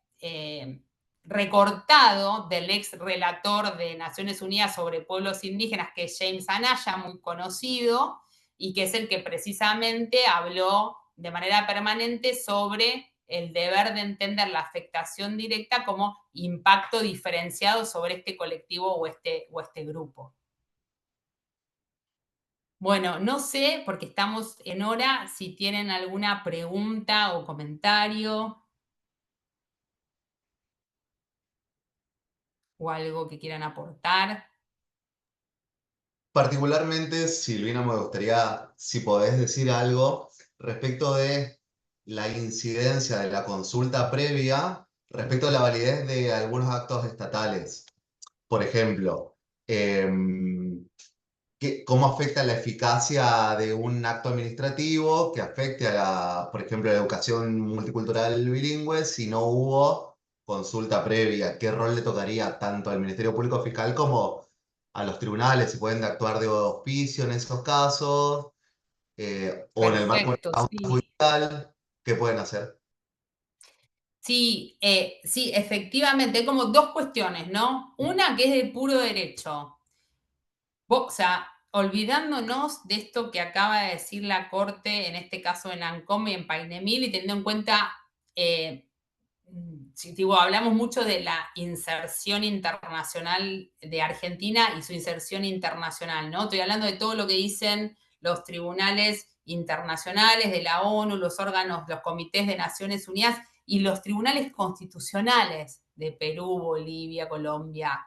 recortado del ex relator de Naciones Unidas sobre pueblos indígenas, que es James Anaya, muy conocido, y que es el que precisamente habló de manera permanente sobre el deber de entender la afectación directa como impacto diferenciado sobre este colectivo o este grupo. Bueno, no sé, porque estamos en hora, si tienen alguna pregunta o comentario o algo que quieran aportar. Particularmente, Silvina, me gustaría, si podés decir algo respecto de la incidencia de la consulta previa respecto a la validez de algunos actos estatales. Por ejemplo, ¿cómo afecta la eficacia de un acto administrativo que afecte a por ejemplo, la educación multicultural bilingüe si no hubo consulta previa? ¿Qué rol le tocaría tanto al Ministerio Público Fiscal como a los tribunales? ¿Si pueden actuar de oficio en esos casos? ¿O en el marco de la judicial? ¿Qué pueden hacer? Sí, sí, efectivamente, hay como dos cuestiones, ¿no? Una que es de puro derecho. O sea, olvidándonos de esto que acaba de decir la Corte, en este caso en ANCOM y en Painemil, y teniendo en cuenta hablamos mucho de la inserción internacional de Argentina y su inserción internacional, ¿no? Estoy hablando de todo lo que dicen los tribunales internacionales de la ONU, los órganos, los comités de Naciones Unidas y los tribunales constitucionales de Perú, Bolivia, Colombia.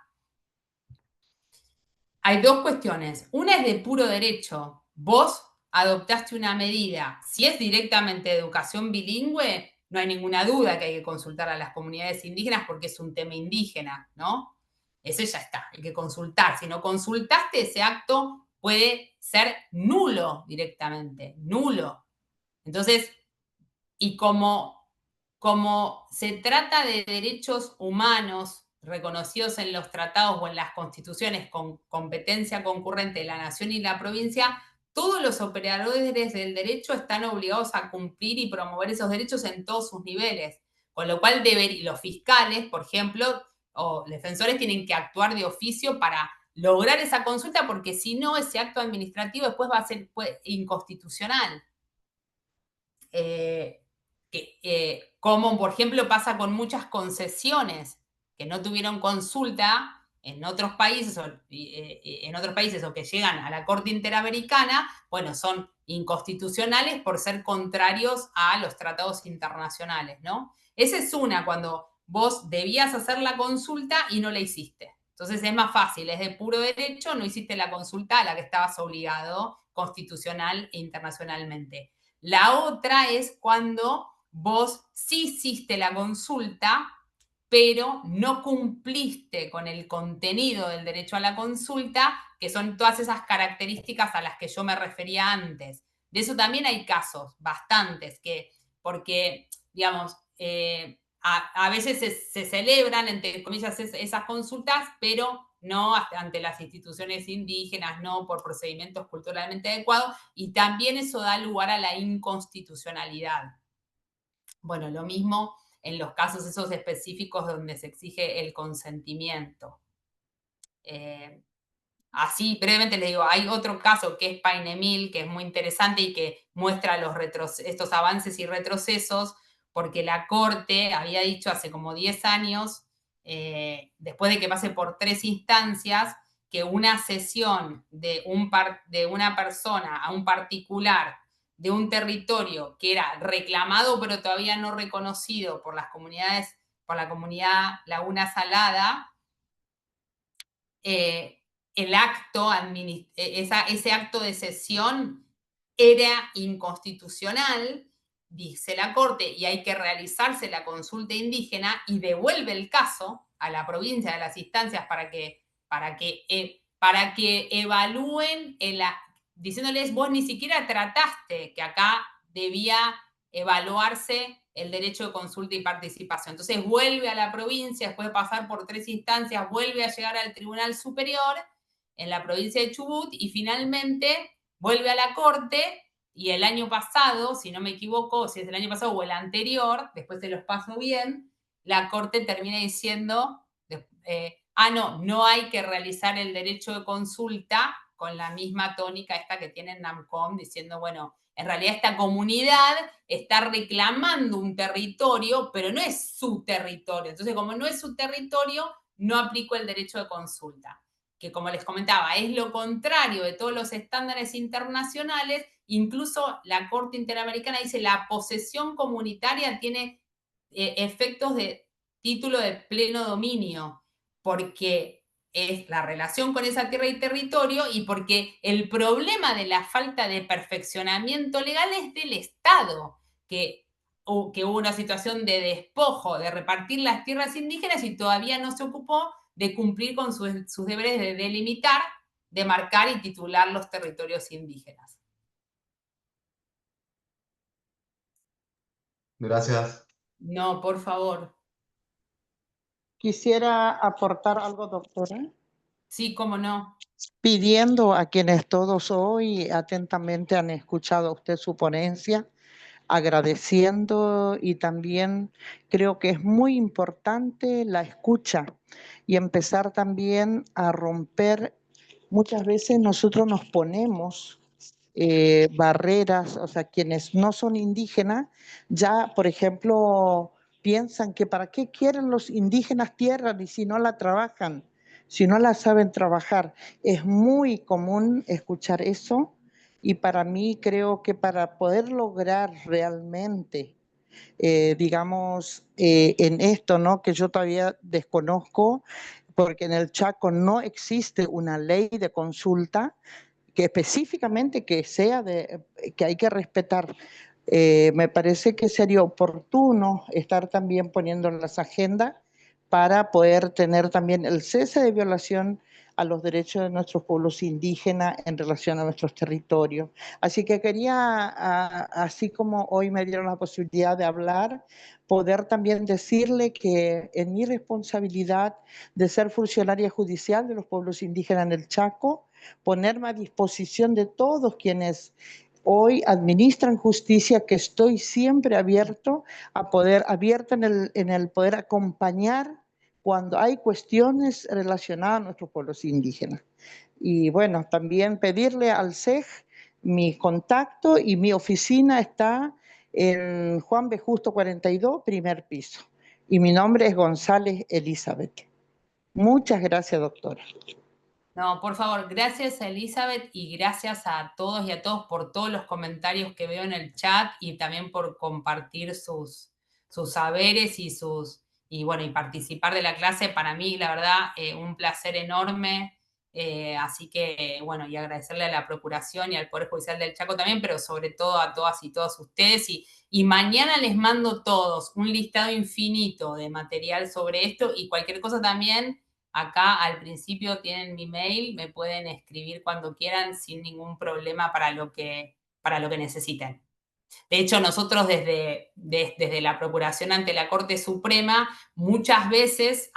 Hay dos cuestiones. Una es de puro derecho. Vos adoptaste una medida. Si es directamente de educación bilingüe, no hay ninguna duda que hay que consultar a las comunidades indígenas porque es un tema indígena, ¿no? Ese ya está, hay que consultar. Si no consultaste, ese acto puede ser nulo directamente, nulo. Entonces, y como se trata de derechos humanos reconocidos en los tratados o en las constituciones con competencia concurrente de la nación y la provincia, todos los operadores del derecho están obligados a cumplir y promover esos derechos en todos sus niveles. Con lo cual, los fiscales, por ejemplo, o defensores tienen que actuar de oficio para lograr esa consulta, porque si no, ese acto administrativo después va a ser inconstitucional. Como por ejemplo pasa con muchas concesiones que no tuvieron consulta en otros países o que llegan a la Corte Interamericana, bueno, son inconstitucionales por ser contrarios a los tratados internacionales, ¿no? Esa es una, cuando vos debías hacer la consulta y no la hiciste. Entonces es más fácil, es de puro derecho, no hiciste la consulta a la que estabas obligado constitucional e internacionalmente. La otra es cuando vos sí hiciste la consulta, pero no cumpliste con el contenido del derecho a la consulta, que son todas esas características a las que yo me refería antes. De eso también hay casos, bastantes, porque, digamos, a veces se celebran, entre comillas, esas consultas, pero no ante las instituciones indígenas, no por procedimientos culturalmente adecuados, y también eso da lugar a la inconstitucionalidad. Bueno, lo mismo en los casos esos específicos donde se exige el consentimiento. Así, brevemente les digo, hay otro caso que es Painemil, que es muy interesante y que muestra estos avances y retrocesos, porque la Corte había dicho hace como 10 años, después de que pase por 3 instancias, que una cesión de una persona a un particular de un territorio que era reclamado pero todavía no reconocido por las comunidades, por la comunidad Laguna Salada, ese acto de cesión era inconstitucional, dice la Corte, y hay que realizarse la consulta indígena y devuelve el caso a la provincia, a las instancias para que evalúen, diciéndoles, vos ni siquiera trataste que acá debía evaluarse el derecho de consulta y participación. Entonces vuelve a la provincia, después de pasar por 3 instancias, vuelve a llegar al Tribunal Superior en la provincia de Chubut y finalmente vuelve a la Corte, y el año pasado, si no me equivoco, si es el año pasado o el anterior, después se los paso bien, la Corte termina diciendo, no hay que realizar el derecho de consulta, con la misma tónica esta que tiene NAMCOM, diciendo, bueno, en realidad esta comunidad está reclamando un territorio, pero no es su territorio. Entonces, como no es su territorio, no aplico el derecho de consulta, que como les comentaba, es lo contrario de todos los estándares internacionales. Incluso la Corte Interamericana dice la posesión comunitaria tiene efectos de título de pleno dominio, porque es la relación con esa tierra y territorio, y porque el problema de la falta de perfeccionamiento legal es del Estado, que hubo una situación de despojo, de repartir las tierras indígenas y todavía no se ocupó de cumplir con sus deberes de delimitar, de marcar y titular los territorios indígenas. Gracias. No, por favor. Quisiera aportar algo, doctora. Sí, cómo no. Pidiendo a quienes todos hoy atentamente han escuchado a usted su ponencia, agradeciendo, y también creo que es muy importante la escucha y empezar también a romper. Muchas veces nosotros nos ponemos barreras, o sea, quienes no son indígenas, ya, por ejemplo, piensan que para qué quieren los indígenas tierra y si no la trabajan, si no la saben trabajar. Es muy común escuchar eso y para mí creo que para poder lograr realmente, digamos, en esto, ¿no? Que yo todavía desconozco, porque en el Chaco no existe una ley de consulta que específicamente que sea que hay que respetar. Me parece que sería oportuno estar también poniendo en las agendas para poder tener también el cese de violación a los derechos de nuestros pueblos indígenas en relación a nuestros territorios. Así que quería, así como hoy me dieron la posibilidad de hablar, poder también decirle que en mi responsabilidad de ser funcionaria judicial de los pueblos indígenas en el Chaco, ponerme a disposición de todos quienes hoy administran justicia, que estoy siempre abierto en el poder acompañar cuando hay cuestiones relacionadas a nuestros pueblos indígenas. Y bueno, también pedirle al CEG mi contacto y mi oficina está en Juan B. Justo 42, primer piso. Y mi nombre es González Elizabeth. Muchas gracias, doctora. No, por favor, gracias a Elizabeth y gracias a todos y a todos por todos los comentarios que veo en el chat y también por compartir sus saberes y participar de la clase. Para mí, la verdad, un placer enorme. Así que, bueno, y agradecerle a la Procuración y al Poder Judicial del Chaco también, pero sobre todo a todas y todos ustedes. Y mañana les mando todos un listado infinito de material sobre esto y cualquier cosa también. Acá al principio tienen mi mail, me pueden escribir cuando quieran sin ningún problema para lo que necesiten. De hecho, nosotros desde la Procuración ante la Corte Suprema muchas veces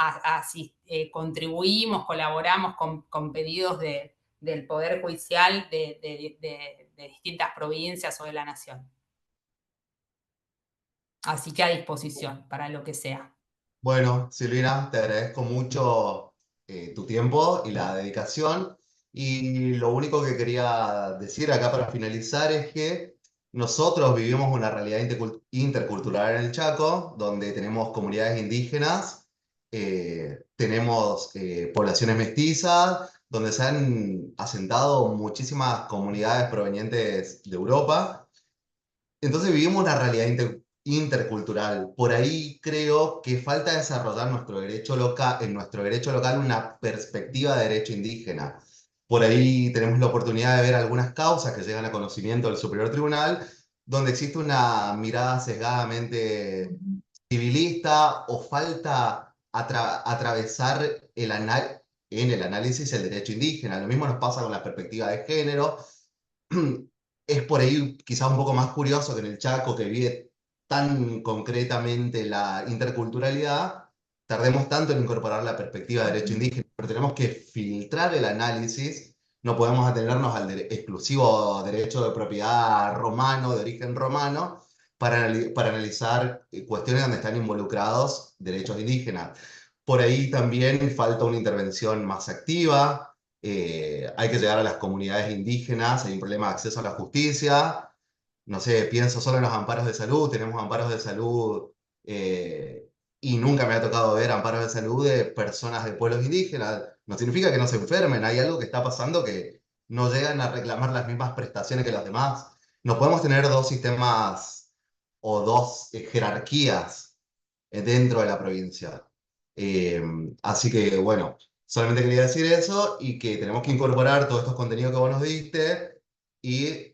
contribuimos, colaboramos con pedidos del Poder Judicial de distintas provincias o de la Nación. Así que a disposición para lo que sea. Bueno, Silvina, te agradezco mucho tu tiempo y la dedicación. Y lo único que quería decir acá para finalizar es que nosotros vivimos una realidad intercultural en el Chaco, donde tenemos comunidades indígenas, tenemos poblaciones mestizas, donde se han asentado muchísimas comunidades provenientes de Europa. Entonces vivimos una realidad intercultural. Por ahí creo que falta desarrollar en nuestro derecho local una perspectiva de derecho indígena. Por ahí tenemos la oportunidad de ver algunas causas que llegan a conocimiento del Superior Tribunal, donde existe una mirada sesgadamente civilista o falta atravesar en el análisis el derecho indígena. Lo mismo nos pasa con la perspectiva de género. Es por ahí quizá un poco más curioso que en el Chaco, que vive tan concretamente la interculturalidad, tardemos tanto en incorporar la perspectiva de derecho indígena, pero tenemos que filtrar el análisis, no podemos atenernos al exclusivo derecho de propiedad romano, de origen romano, para analizar cuestiones donde están involucrados derechos indígenas. Por ahí también falta una intervención más activa. Hay que llegar a las comunidades indígenas, hay un problema de acceso a la justicia. No sé, pienso solo en los amparos de salud, tenemos amparos de salud y nunca me ha tocado ver amparos de salud de personas de pueblos indígenas. No significa que no se enfermen, hay algo que está pasando que no llegan a reclamar las mismas prestaciones que los demás. No podemos tener dos sistemas o dos jerarquías dentro de la provincia. Así que, bueno, solamente quería decir eso y que tenemos que incorporar todos estos contenidos que vos nos diste y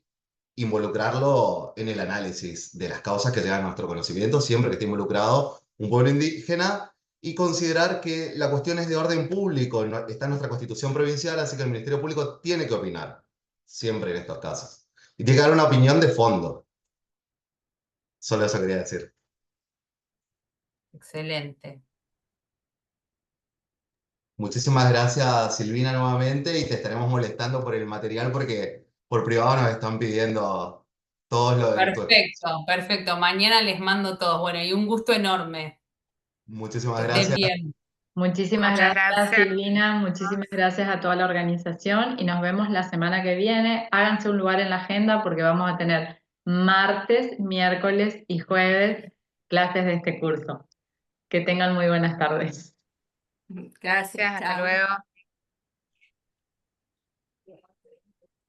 involucrarlo en el análisis de las causas que llegan a nuestro conocimiento, siempre que esté involucrado un pueblo indígena, y considerar que la cuestión es de orden público, está en nuestra constitución provincial, así que el Ministerio Público tiene que opinar, siempre en estos casos. Y tiene que dar una opinión de fondo. Solo eso quería decir. Excelente. Muchísimas gracias, Silvina, nuevamente, y te estaremos molestando por el material porque por privado nos están pidiendo todos los... Perfecto, perfecto. Mañana les mando todos. Bueno, y un gusto enorme. Muchísimas Que estén gracias. bien. Muchísimas gracias, Silvina. Muchísimas gracias a toda la organización y nos vemos la semana que viene. Háganse un lugar en la agenda porque vamos a tener martes, miércoles y jueves clases de este curso. Que tengan muy buenas tardes. Gracias, hasta Chao. luego.